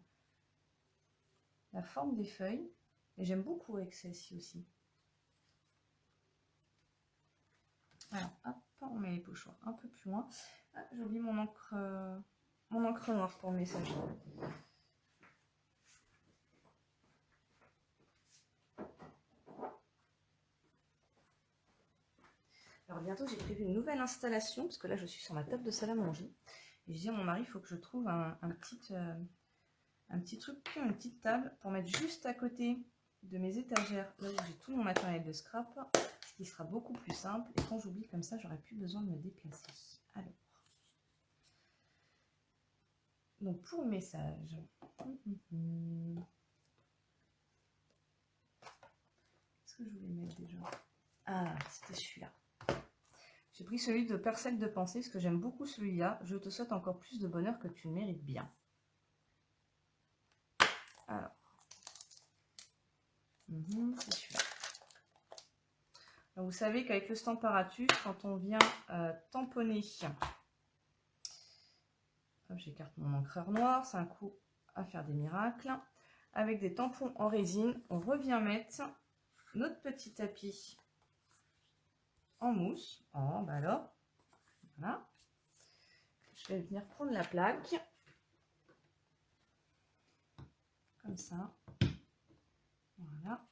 la forme des feuilles. Et j'aime beaucoup avec celle-ci aussi. Alors, hop, on met les pochoirs un peu plus loin. Ah, j'ai oublié mon encre noire pour le message. Alors bientôt, j'ai prévu une nouvelle installation, parce que là, je suis sur ma table de salle à manger. Et je dis à mon mari, il faut que je trouve un un petit truc, une petite table pour mettre juste à côté de mes étagères, là où j'ai tout mon matériel de scrap, ce qui sera beaucoup plus simple. Et quand j'oublie comme ça, j'aurai plus besoin de me déplacer. Alors, donc pour le message, qu'est-ce que je voulais mettre déjà? Ah, c'était celui-là. J'ai pris celui de Percelle de Pensée, parce que j'aime beaucoup celui-là. Je te souhaite encore plus de bonheur que tu le mérites bien. Alors, c'est celui-là. Vous savez qu'avec le Stamparatus, quand on vient tamponner, j'écarte mon encreur noir, c'est un coup à faire des miracles. Avec des tampons en résine, on revient mettre notre petit tapis en mousse. Oh, bah alors, voilà. Je vais venir prendre la plaque. Comme ça. Voilà.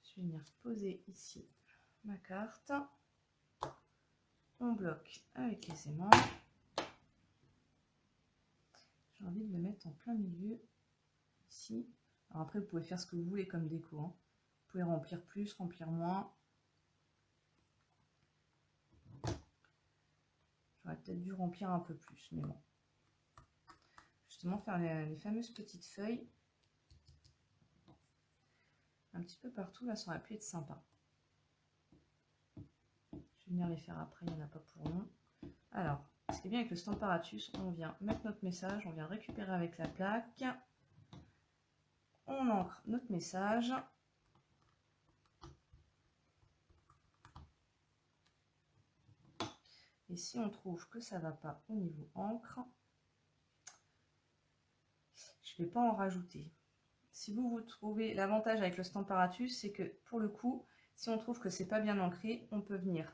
Je vais venir poser ici ma carte. On bloque avec les aimants. J'ai envie de le mettre en plein milieu ici. Alors après, vous pouvez faire ce que vous voulez comme déco. Hein. Vous pouvez remplir plus, remplir moins. J'aurais peut-être dû remplir un peu plus, mais bon. Justement, faire les fameuses petites feuilles. Un petit peu partout, là, ça aurait pu être sympa. Je vais venir les faire après, il n'y en a pas pour nous. Alors, ce qui est bien avec le Stamparatus, on vient mettre notre message, on vient récupérer avec la plaque. On ancre notre message. Et si on trouve que ça ne va pas au niveau encre, je ne vais pas en rajouter. Si vous trouvez l'avantage avec le Stamparatus, c'est que pour le coup, si on trouve que c'est pas bien ancré, on peut venir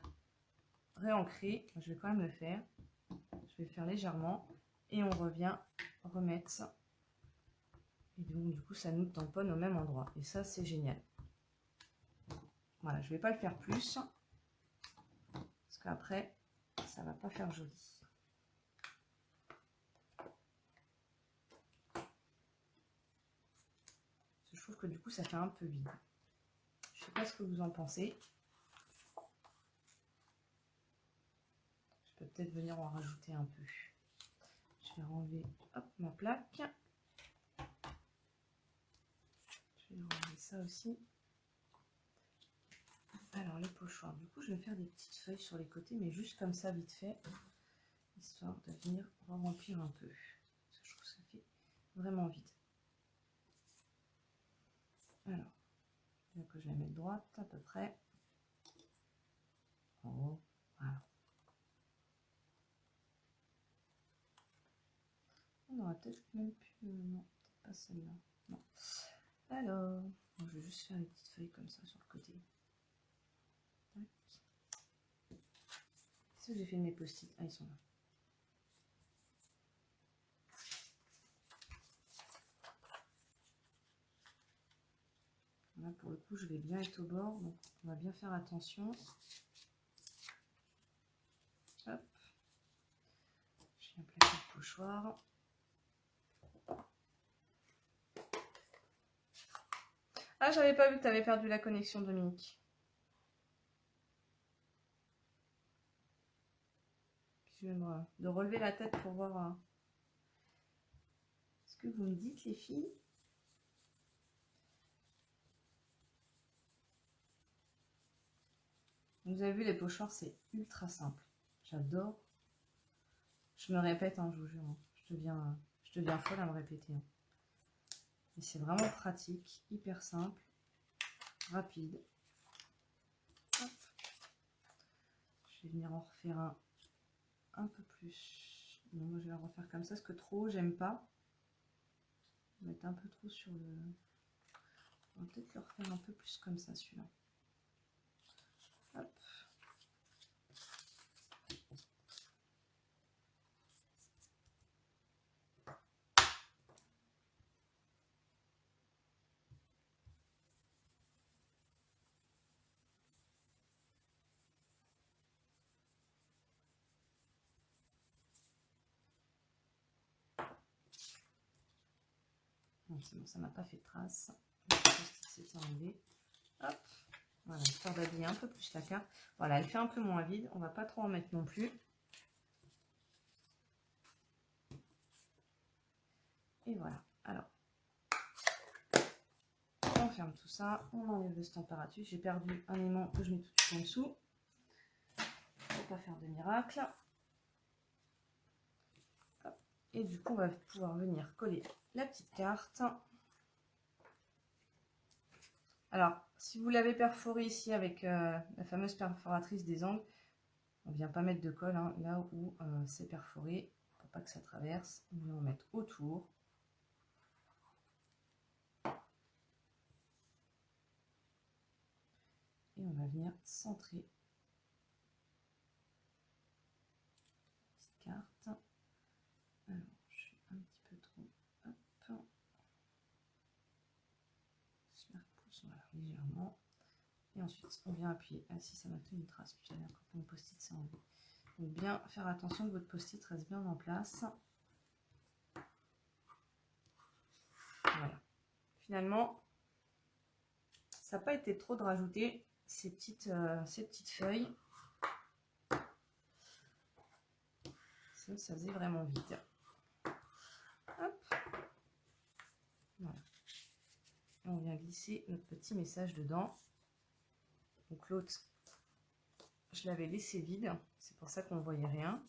réancrer. Je vais quand même le faire. Je vais le faire légèrement et on revient remettre ça. Et donc du coup, ça nous tamponne au même endroit. Et ça, c'est génial. Voilà, je ne vais pas le faire plus parce qu'après, ça va pas faire joli. Je trouve que du coup, ça fait un peu vide. Je sais pas ce que vous en pensez. Je peux peut-être venir en rajouter un peu. Je vais enlever ma plaque. Je vais enlever ça aussi. Alors les pochoirs, du coup je vais faire des petites feuilles sur les côtés, mais juste comme ça vite fait, histoire de venir remplir un peu. Parce que je trouve que ça fait vraiment vide. Alors, que je vais mettre droite à peu près. En haut, voilà. On aurait peut-être même pu... non, peut-être pas celle-là. Non. Alors, je vais juste faire les petites feuilles comme ça sur le côté. Qu'est-ce que j'ai fait de mes post-it? Ah, ils sont là. Là, pour le coup, je vais bien être au bord, donc on va bien faire attention. Hop. Je viens placer le pochoir. Ah, j'avais pas vu que tu avais perdu la connexion, Dominique. Excusez-moi de relever la tête pour voir ce que vous me dites, les filles. Vous avez vu, les pochoirs, c'est ultra simple. J'adore. Je me répète, hein, je vous jure. Hein. Je deviens folle à me répéter. Hein. Et c'est vraiment pratique, hyper simple, rapide. Hop. Je vais venir en refaire un peu plus. Non, moi, je vais le refaire comme ça, parce que trop, j'aime pas. Je vais mettre un peu trop sur le... On va peut-être le refaire un peu plus comme ça, celui-là. Hop. bon, c'est bon, ça m'a pas fait de traces. C'est enlevé. Hop. Voilà, histoire d'habiller un peu plus la carte. Voilà, elle fait un peu moins vide. On va pas trop en mettre non plus. Et voilà. Alors, on ferme tout ça. On enlève le température. J'ai perdu un aimant que je mets tout de suite en dessous. Pour pas faire de miracle. Hop. Et du coup, on va pouvoir venir coller la petite carte. Alors, si vous l'avez perforé ici avec la fameuse perforatrice des angles, on ne vient pas mettre de colle hein, là où c'est perforé pour pas que ça traverse. On va en mettre autour. Et on va venir centrer la petite carte. Alors, je suis un petit peu trop. Hop. Je la repousse voilà, légèrement. Et ensuite, on vient appuyer. Ah si, ça m'a fait une trace tout à l'heure quand mon post-it s'est enlevé. Donc bien faire attention que votre post-it reste bien en place. Voilà. Finalement, ça n'a pas été trop de rajouter ces petites feuilles. Sinon, ça faisait vraiment vite. Hop. Voilà. Et on vient glisser notre petit message dedans. Donc l'autre, je l'avais laissé vide. C'est pour ça qu'on ne voyait rien.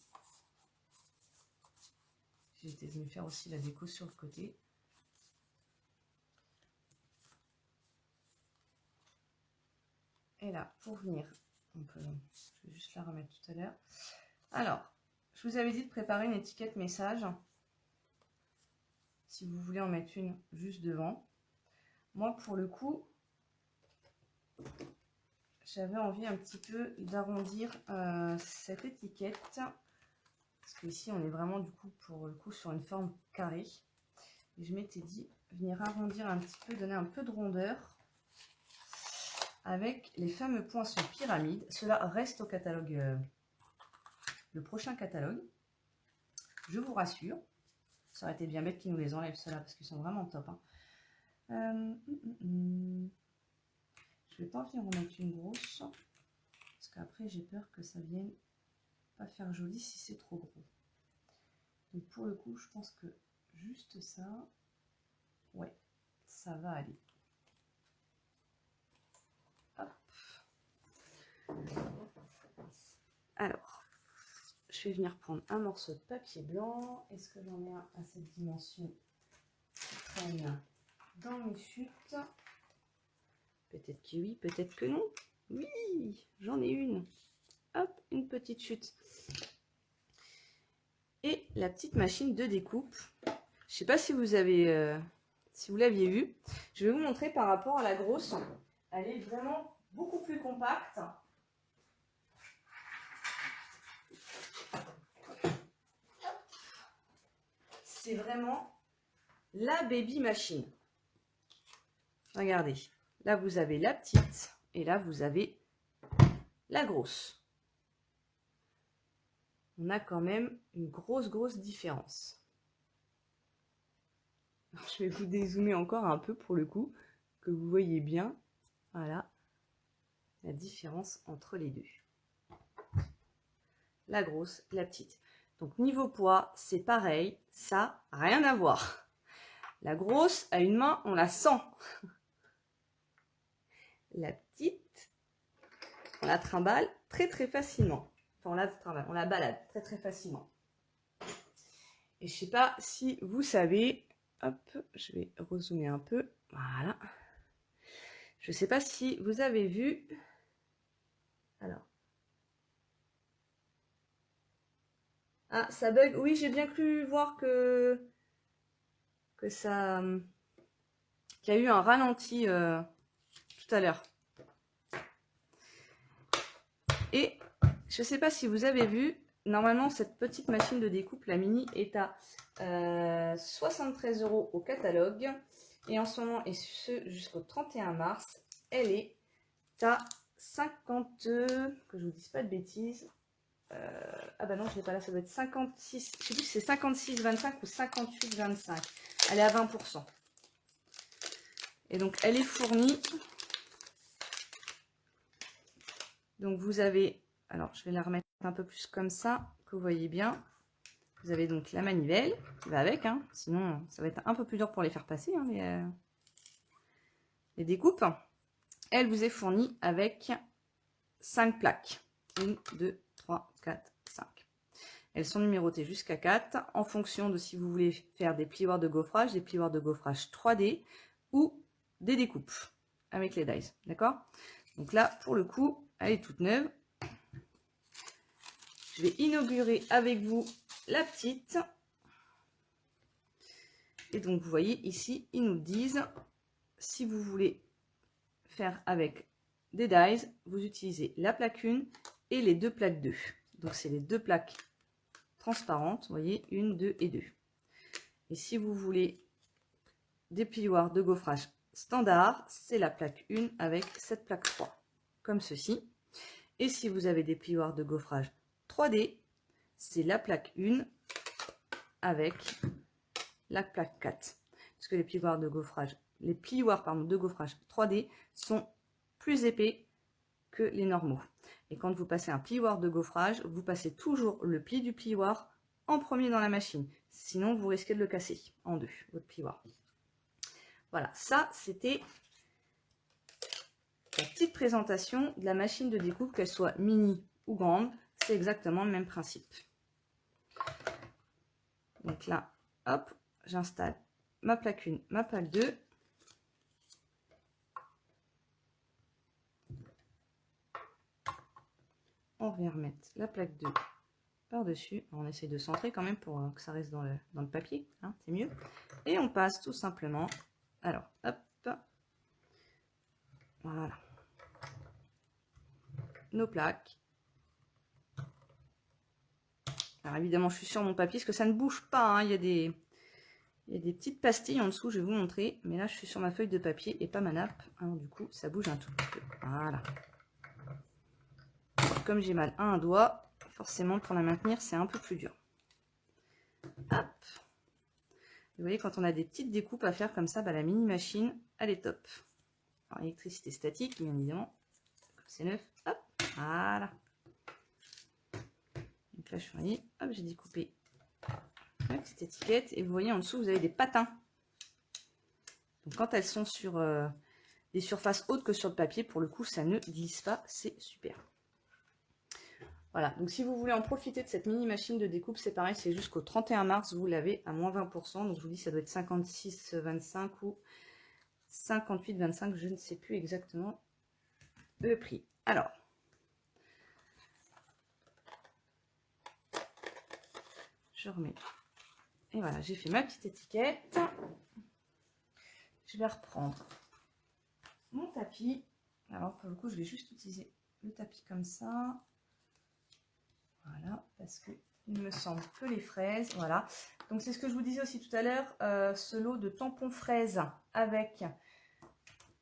J'ai été venue faire aussi la déco sur le côté. Et là, pour venir, je vais juste la remettre tout à l'heure. Alors, je vous avais dit de préparer une étiquette message. Si vous voulez en mettre une juste devant. Moi, pour le coup, j'avais envie un petit peu d'arrondir cette étiquette. Parce qu'ici, on est vraiment du coup, pour le coup, sur une forme carrée. Et je m'étais dit, venir arrondir un petit peu, donner un peu de rondeur. Avec les fameux poinçons pyramides. Cela reste au catalogue, le prochain catalogue. Je vous rassure. Ça aurait été bien bête qu'ils nous les enlèvent, ceux-là, parce qu'ils sont vraiment top. Hein. Je vais pas venir en mettre une grosse. Parce qu'après, j'ai peur que ça vienne pas faire joli si c'est trop gros. Donc pour le coup, je pense que juste ça, ouais, ça va aller. Hop. Alors, je vais venir prendre un morceau de papier blanc. Est-ce que j'en ai un à cette dimension qui traîne dans mes chutes? Peut-être que oui, peut-être que non. Oui, j'en ai une. Hop, une petite chute. Et la petite machine de découpe. Je ne sais pas si vous avez, si vous l'aviez vue. Je vais vous montrer par rapport à la grosse. Elle est vraiment beaucoup plus compacte. C'est vraiment la baby machine. Regardez, là vous avez la petite et là vous avez la grosse. On a quand même une grosse différence. Alors, je vais vous dézoomer encore un peu pour le coup, que vous voyez bien, voilà, la différence entre les deux. La grosse, la petite. Donc niveau poids, c'est pareil, ça n'a rien à voir. La grosse, à une main, on la sent. La petite, on la trimballe très facilement. Enfin, on la balade très facilement. Et je ne sais pas si vous savez, hop, je vais rezoomer un peu, voilà. Je ne sais pas si vous avez vu, alors. Ah, ça bug, oui, j'ai bien cru voir que ça, qu'il y a eu un ralenti tout à l'heure. Et je ne sais pas si vous avez vu, normalement cette petite machine de découpe, la mini, est à 73 € au catalogue. Et en ce moment, et ce jusqu'au 31 mars, elle est à 50, que je vous dise pas de bêtises. Ah bah non, je l'ai pas là, ça doit être 56, je sais plus si c'est 56,25 ou 58,25. Elle est à 20%. Et donc, elle est fournie. Donc, vous avez... Alors, je vais la remettre un peu plus comme ça, que vous voyez bien. Vous avez donc la manivelle qui va avec. Hein. Sinon, ça va être un peu plus dur pour les faire passer, hein, les découpes. Elle vous est fournie avec 5 plaques. 1, 2, 3, 4, 5. Elles sont numérotées jusqu'à 4 en fonction de si vous voulez faire des plioirs de gaufrage 3D ou des découpes avec les dies. D'accord? Donc là, pour le coup, elle est toute neuve. Je vais inaugurer avec vous la petite. Et donc, vous voyez ici, ils nous disent, si vous voulez faire avec des dies, vous utilisez la plaque 1 et les 2 plaques 2. Donc, c'est les 2 plaques transparentes, vous voyez, 1, 2 et 2. Et si vous voulez des plioirs de gaufrage standard, c'est la plaque 1 avec cette plaque 3, comme ceci. Et si vous avez des plioirs de gaufrage 3D, c'est la plaque 1 avec la plaque 4. Parce que les plioirs de gaufrage, de gaufrage 3D sont plus épais que les normaux. Et quand vous passez un plioir de gaufrage, vous passez toujours le pli du plioir en premier dans la machine. Sinon, vous risquez de le casser en deux, votre plioir. Voilà, ça, c'était la petite présentation de la machine de découpe, qu'elle soit mini ou grande. C'est exactement le même principe. Donc là, hop, j'installe ma plaque 1, ma plaque 2. On vient remettre la plaque 2 par-dessus. On essaie de centrer quand même pour que ça reste dans le papier, hein, c'est mieux. Et on passe tout simplement, alors, hop, voilà, nos plaques. Alors évidemment, je suis sur mon papier, parce que ça ne bouge pas, hein. Il y a des petites pastilles en dessous, je vais vous montrer. Mais là, je suis sur ma feuille de papier et pas ma nappe. Alors du coup, ça bouge un tout petit peu. Voilà. Comme j'ai mal à un doigt, forcément, pour la maintenir, c'est un peu plus dur. Hop. Vous voyez, quand on a des petites découpes à faire comme ça, bah, la mini machine, elle est top. Alors, électricité statique, bien évidemment. C'est neuf. Hop. Voilà. Donc là, je suis, hop, j'ai découpé la petite étiquette. Et vous voyez, en dessous, vous avez des patins. Donc, quand elles sont sur des surfaces hautes que sur le papier, pour le coup, ça ne glisse pas. C'est super. Voilà, donc si vous voulez en profiter de cette mini machine de découpe, c'est pareil, c'est jusqu'au 31 mars, vous l'avez à moins 20%. Donc je vous dis, ça doit être 56,25 ou 58,25, je ne sais plus exactement le prix. Alors, je remets. Et voilà, j'ai fait ma petite étiquette. Je vais reprendre mon tapis. Alors pour le coup, je vais juste utiliser le tapis comme ça. Voilà, parce que il me semble que les fraises, voilà. Donc c'est ce que je vous disais aussi tout à l'heure, ce lot de tampons fraises avec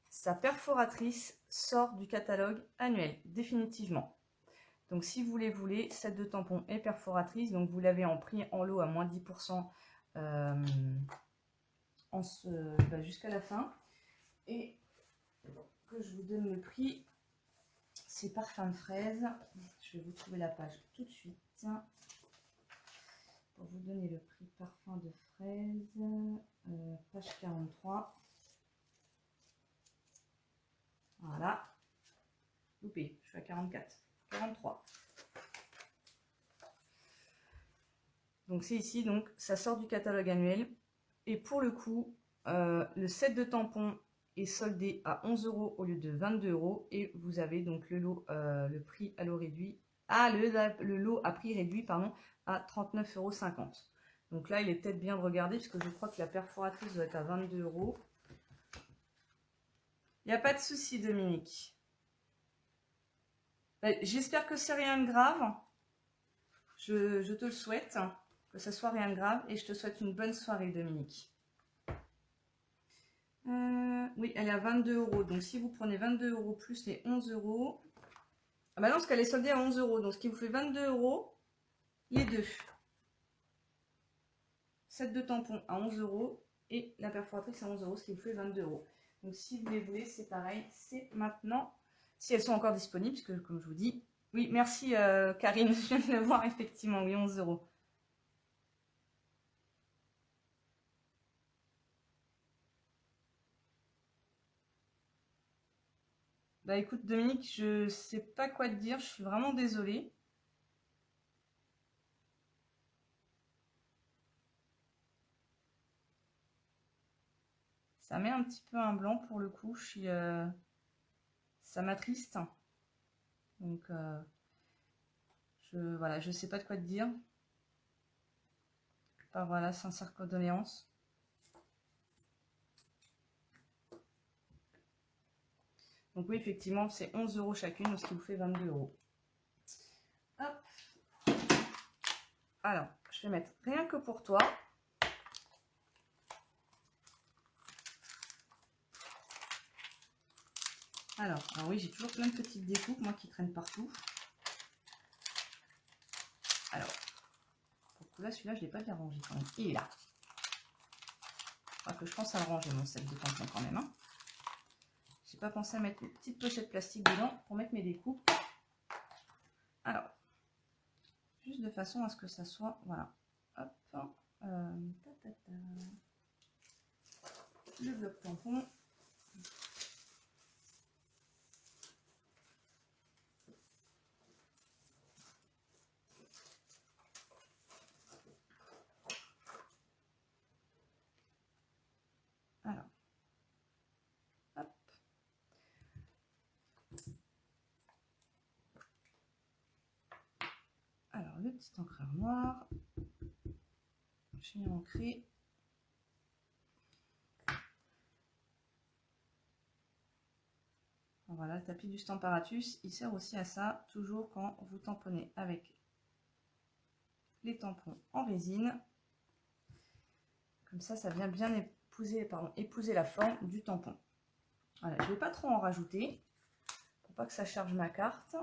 sa perforatrice sort du catalogue annuel, définitivement. Donc si vous les voulez, set de tampons et perforatrice, donc vous l'avez en prix en lot à moins 10% jusqu'à la fin. Et que je vous donne le prix, c'est parfum de fraise. Je vais vous trouver la page tout de suite. Pour vous donner le prix parfum de fraise, page 43. Voilà. Loupé, je suis à 44. 43. Donc c'est ici, donc ça sort du catalogue annuel. Et pour le coup, le set de tampons est soldé à 11 € au lieu de 22 €. Et vous avez donc le lot, le prix à lot réduit. Ah, le lot à prix réduit, pardon, à 39,50 €. Donc là, il est peut-être bien de regarder, parce que je crois que la perforatrice doit être à 22 €. Il n'y a pas de souci, Dominique. J'espère que c'est rien de grave. Je te le souhaite, que ça soit rien de grave. Et je te souhaite une bonne soirée, Dominique. Oui, elle est à 22 €. Donc si vous prenez 22 € plus les 11 €. Ah bah non, parce qu'elle est soldée à 11 €. Donc ce qui vous fait 22 € les deux. Set de tampons à 11 € et la perforatrice à 11 €, ce qui vous fait 22 €. Donc si vous les voulez, c'est pareil, c'est maintenant. Si elles sont encore disponibles, puisque comme je vous dis, oui, merci Karine, je viens de le voir effectivement, oui, 11 €. Bah écoute Dominique, je sais pas quoi te dire, je suis vraiment désolée. Ça met un petit peu un blanc pour le coup, ça m'attriste. Donc voilà, je sais pas de quoi te dire. Enfin, voilà, sincère condoléances. Donc oui, effectivement, c'est 11 € chacune, ce qui vous fait 22 €. Hop. Alors, je vais mettre rien que pour toi. Alors oui, j'ai toujours plein de petites découpes, moi, qui traînent partout. Alors, pour coup, là, celui-là, je ne l'ai pas bien rangé quand même. Il est là. Que je pense à le ranger, mon set de tampons quand même. Hein. J'ai pas pensé à mettre une petite pochette plastique dedans pour mettre mes découpes. Alors, juste de façon à ce que ça soit, voilà. Hop, le bloc tampon. Alors, hop. Alors, le petit encreur noir. Je vais ancrer. Voilà, le tapis du Stamparatus, il sert aussi à ça, toujours quand vous tamponnez avec les tampons en résine. Comme ça vient bien épouser la forme du tampon. Voilà, je ne vais pas trop en rajouter, pour pas que ça charge ma carte.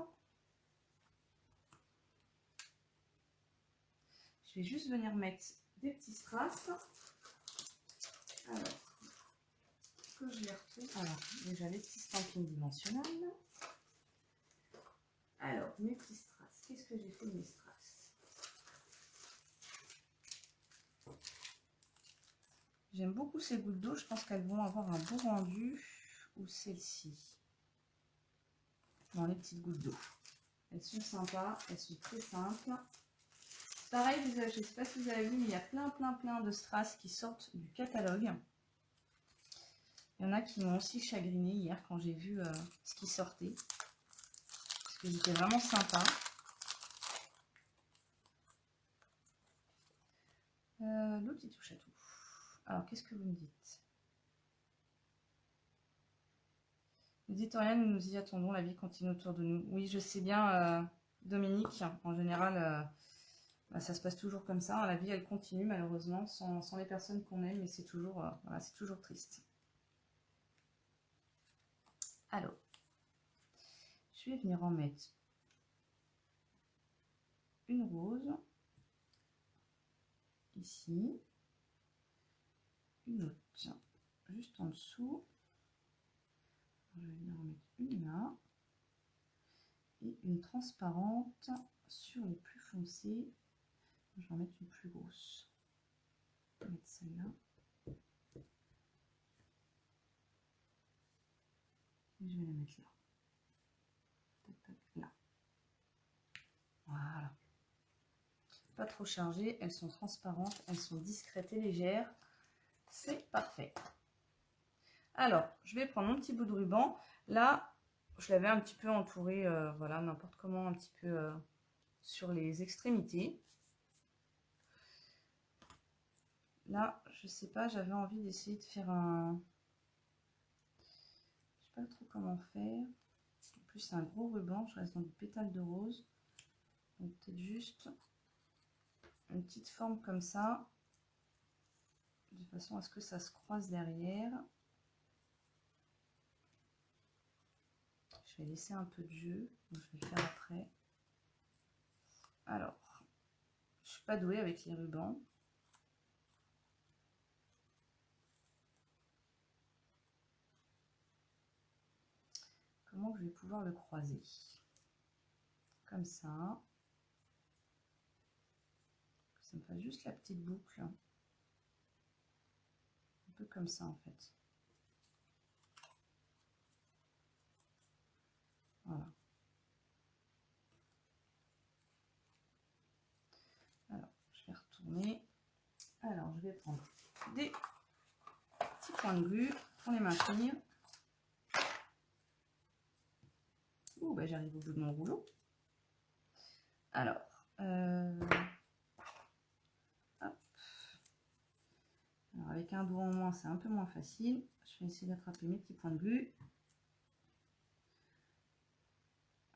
Je vais juste venir mettre des petits strass. Alors, que je les retrouve. Alors, déjà les petits stampings dimensionnels. Alors, mes petits strass. Qu'est-ce que j'ai fait de mes strass? J'aime beaucoup ces gouttes d'eau. Je pense qu'elles vont avoir un beau rendu. Ou celle-ci. Non, les petites gouttes d'eau. Elles sont sympas. Elles sont très simples. Pareil, je ne sais pas si vous avez vu, mais il y a plein de strass qui sortent du catalogue. Il y en a qui m'ont aussi chagriné hier quand j'ai vu ce qui sortait. Parce qu'ils étaient vraiment sympas. L'autre, il touche à tout. Alors, qu'est-ce que vous me dites? Vous dites rien, nous nous y attendons, la vie continue autour de nous. Oui, je sais bien, Dominique, en général, ça se passe toujours comme ça. La vie, elle continue malheureusement, sans les personnes qu'on aime, mais c'est toujours, voilà, c'est toujours triste. Alors, je vais venir en mettre une rose, ici, une autre, juste en dessous. Je vais venir en mettre une là, et une transparente sur les plus foncés. Je vais en mettre une plus grosse. Je vais mettre celle-là. Et je vais la mettre là. Là. Voilà. Pas trop chargées, elles sont transparentes, elles sont discrètes et légères. C'est parfait. Alors, je vais prendre mon petit bout de ruban. Là, je l'avais un petit peu entouré, voilà, n'importe comment, un petit peu sur les extrémités. Là, je sais pas, j'avais envie d'essayer de faire un... Je sais pas trop comment faire. En plus, c'est un gros ruban, je reste dans du pétale de rose. Donc, peut-être juste une petite forme comme ça, de façon à ce que ça se croise derrière. Je vais laisser un peu de jeu, donc je vais le faire après. Alors, je suis pas douée avec les rubans. comment je vais pouvoir le croiser. Comme ça. Ça me fait juste la petite boucle. Un peu comme ça en fait. Voilà. Alors, je vais retourner. Alors, je vais prendre des petits points de glu pour les maintenir. Ouh, bah, j'arrive au bout de mon rouleau. Alors, hop. Alors, avec un doigt en moins, c'est un peu moins facile. Je vais essayer d'attraper mes petits points de glu.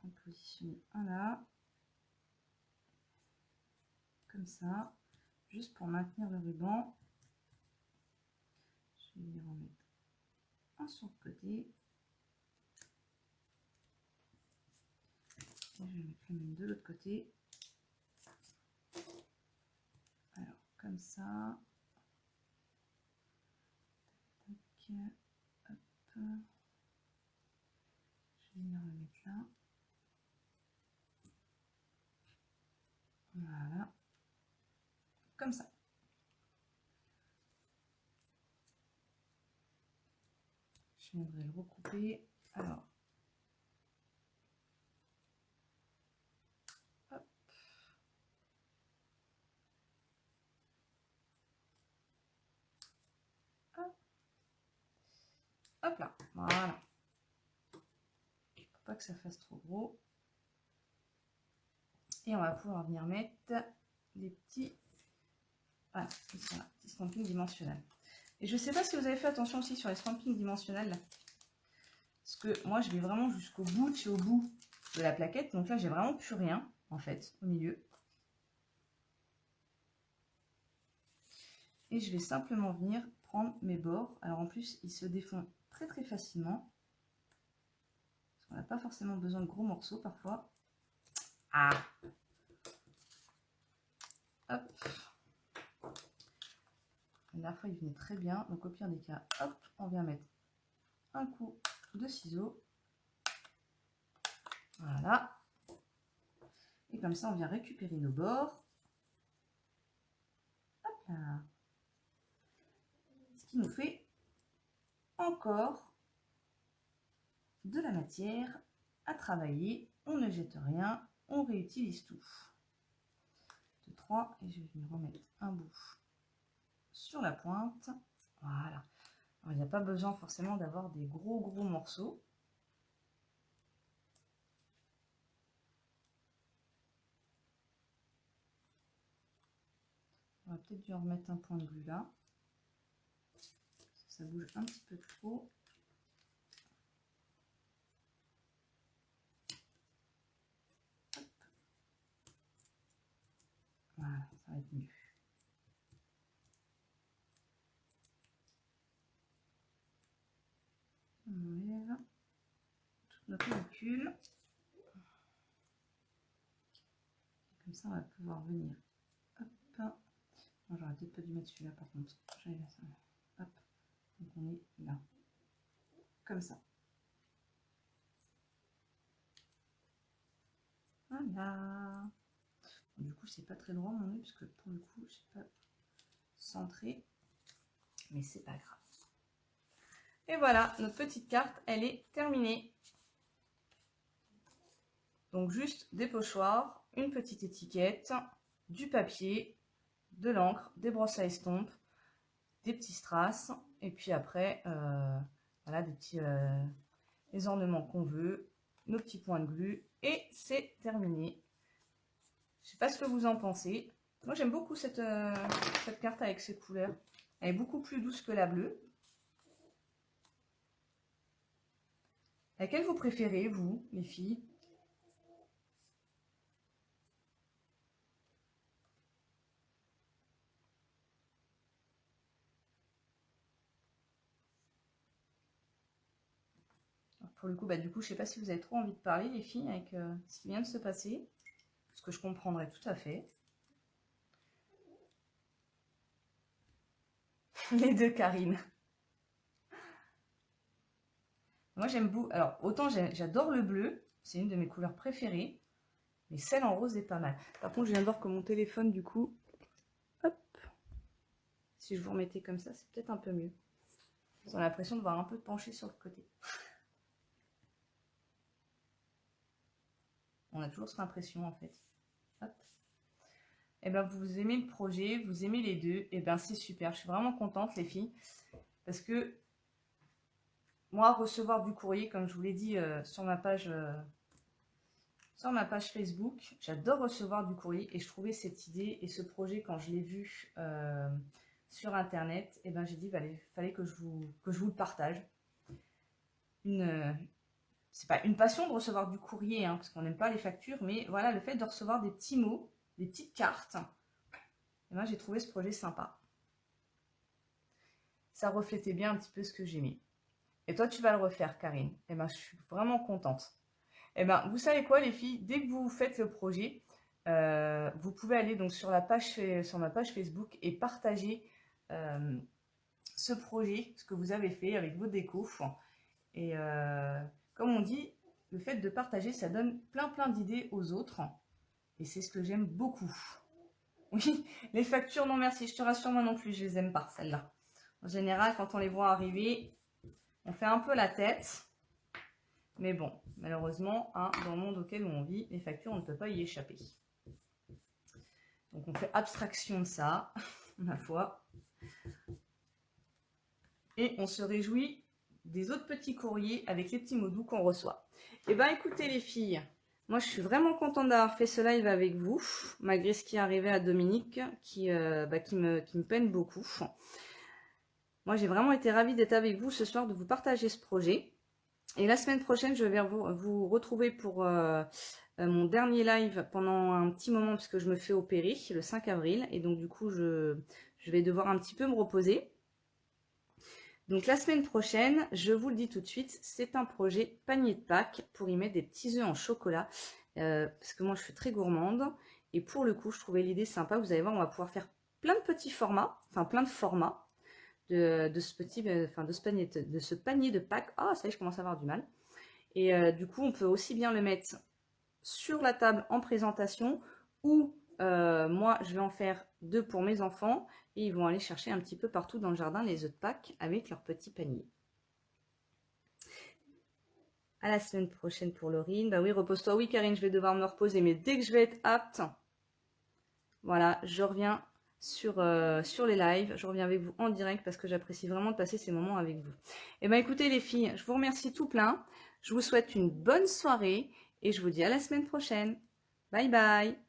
On positionne un là. Comme ça. Juste pour maintenir le ruban. Je vais y remettre un sur le côté. Et je vais mettre le même de l'autre côté. Alors, comme ça. Tac, hop. Je vais venir le mettre là. Voilà. Comme ça. Je viendrai le recouper. Alors. Hop. Hop. Hop là. Voilà. Faut pas que ça fasse trop gros. Et on va pouvoir venir mettre les petits, voilà, ils sont là, petits stampings dimensionnels. Et je ne sais pas si vous avez fait attention aussi sur les stampings dimensionnels, là. Parce que moi, je vais vraiment jusqu'au bout, au bout de la plaquette. Donc là, j'ai vraiment plus rien, en fait, au milieu. Et je vais simplement venir prendre mes bords. Alors en plus, ils se défont très très facilement. Parce qu'on n'a pas forcément besoin de gros morceaux parfois. Ah! Hop! La dernière fois, il venait très bien. Donc au pire des cas, hop, on vient mettre un coup de ciseaux. Voilà. Et comme ça, on vient récupérer nos bords. Hop là. Ce qui nous fait encore de la matière à travailler. On ne jette rien, on réutilise tout. 2, 3, et je vais venir remettre un bout sur la pointe. Voilà. Alors, il n'y a pas besoin forcément d'avoir des gros morceaux. On va peut-être dû remettre un point de glu là. Ça bouge un petit peu trop. Hop. Voilà, ça va être mieux. On enlève toute notre pellicule. Comme ça, on va pouvoir venir. Hop. J'aurais peut-être pas dû mettre celui-là par contre. J'allais mettre ça. Hop. Donc on est là. Comme ça. Voilà. Du coup, c'est pas très droit mon nez, parce que pour le coup, je sais pas centré. Mais c'est pas grave. Et voilà, notre petite carte, elle est terminée. Donc juste des pochoirs, une petite étiquette, du papier, de l'encre, des brosses à estompe, des petits strass, et puis après, voilà, des petits les ornements qu'on veut, nos petits points de glu, et c'est terminé. Je sais pas ce que vous en pensez. Moi, j'aime beaucoup cette carte avec ses couleurs. Elle est beaucoup plus douce que la bleue. Laquelle vous préférez, vous, les filles? Pour le coup, bah, du coup, je sais pas si vous avez trop envie de parler, les filles, avec ce qui vient de se passer. Ce que je comprendrais tout à fait. Les deux Karine. Moi, j'aime beaucoup. Alors, autant j'adore le bleu, c'est une de mes couleurs préférées, mais celle en rose est pas mal. Par contre, je viens de voir que mon téléphone, du coup, hop, si je vous remettais comme ça, c'est peut-être un peu mieux. J'ai l'impression de voir un peu penché sur le côté. On a toujours cette impression, en fait. Hop. Et ben, vous aimez le projet, vous aimez les deux, et ben c'est super. Je suis vraiment contente, les filles, parce que moi, recevoir du courrier, comme je vous l'ai dit sur ma page Facebook, j'adore recevoir du courrier et je trouvais cette idée et ce projet quand je l'ai vu sur internet, et ben j'ai dit fallait que je vous le partage. C'est pas une passion de recevoir du courrier, hein, parce qu'on n'aime pas les factures, mais voilà, le fait de recevoir des petits mots, des petites cartes, et ben j'ai trouvé ce projet sympa. Ça reflétait bien un petit peu ce que j'aimais. Et toi, tu vas le refaire, Karine. Et ben je suis vraiment contente. Eh ben, vous savez quoi, les filles, dès que vous faites le projet, vous pouvez aller donc sur ma page Facebook et partager ce projet, ce que vous avez fait avec vos décos. Et comme on dit, le fait de partager, ça donne plein d'idées aux autres. Et c'est ce que j'aime beaucoup. Oui, les factures, non merci, je te rassure, moi non plus, je les aime pas, celles-là. En général, quand on les voit arriver, on fait un peu la tête. Mais bon, malheureusement, hein, dans le monde auquel on vit, les factures, on ne peut pas y échapper. Donc on fait abstraction de ça, ma foi. Et on se réjouit des autres petits courriers avec les petits mots doux qu'on reçoit. Eh bien écoutez les filles, moi je suis vraiment contente d'avoir fait ce live avec vous, malgré ce qui est arrivé à Dominique, qui me peine beaucoup. Moi j'ai vraiment été ravie d'être avec vous ce soir, de vous partager ce projet. Et la semaine prochaine, je vais vous retrouver pour mon dernier live pendant un petit moment, parce que je me fais opérer le 5 avril. Et donc, du coup, je vais devoir un petit peu me reposer. Donc, la semaine prochaine, je vous le dis tout de suite, c'est un projet panier de Pâques pour y mettre des petits œufs en chocolat. Parce que moi, je suis très gourmande. Et pour le coup, je trouvais l'idée sympa. Vous allez voir, on va pouvoir faire plein de petits formats, enfin plein de formats. De ce panier de Pâques. Ah, ça y est, je commence à avoir du mal. Et du coup, on peut aussi bien le mettre sur la table en présentation, ou moi, je vais en faire 2 pour mes enfants, et ils vont aller chercher un petit peu partout dans le jardin les œufs de Pâques avec leur petit panier. À la semaine prochaine pour Laurine. Bah oui, repose-toi. Oui, Karine, je vais devoir me reposer, mais dès que je vais être apte, voilà, je reviens sur les lives, je reviens avec vous en direct parce que j'apprécie vraiment de passer ces moments avec vous. Et bien écoutez les filles, je vous remercie tout plein, je vous souhaite une bonne soirée et je vous dis à la semaine prochaine. Bye bye.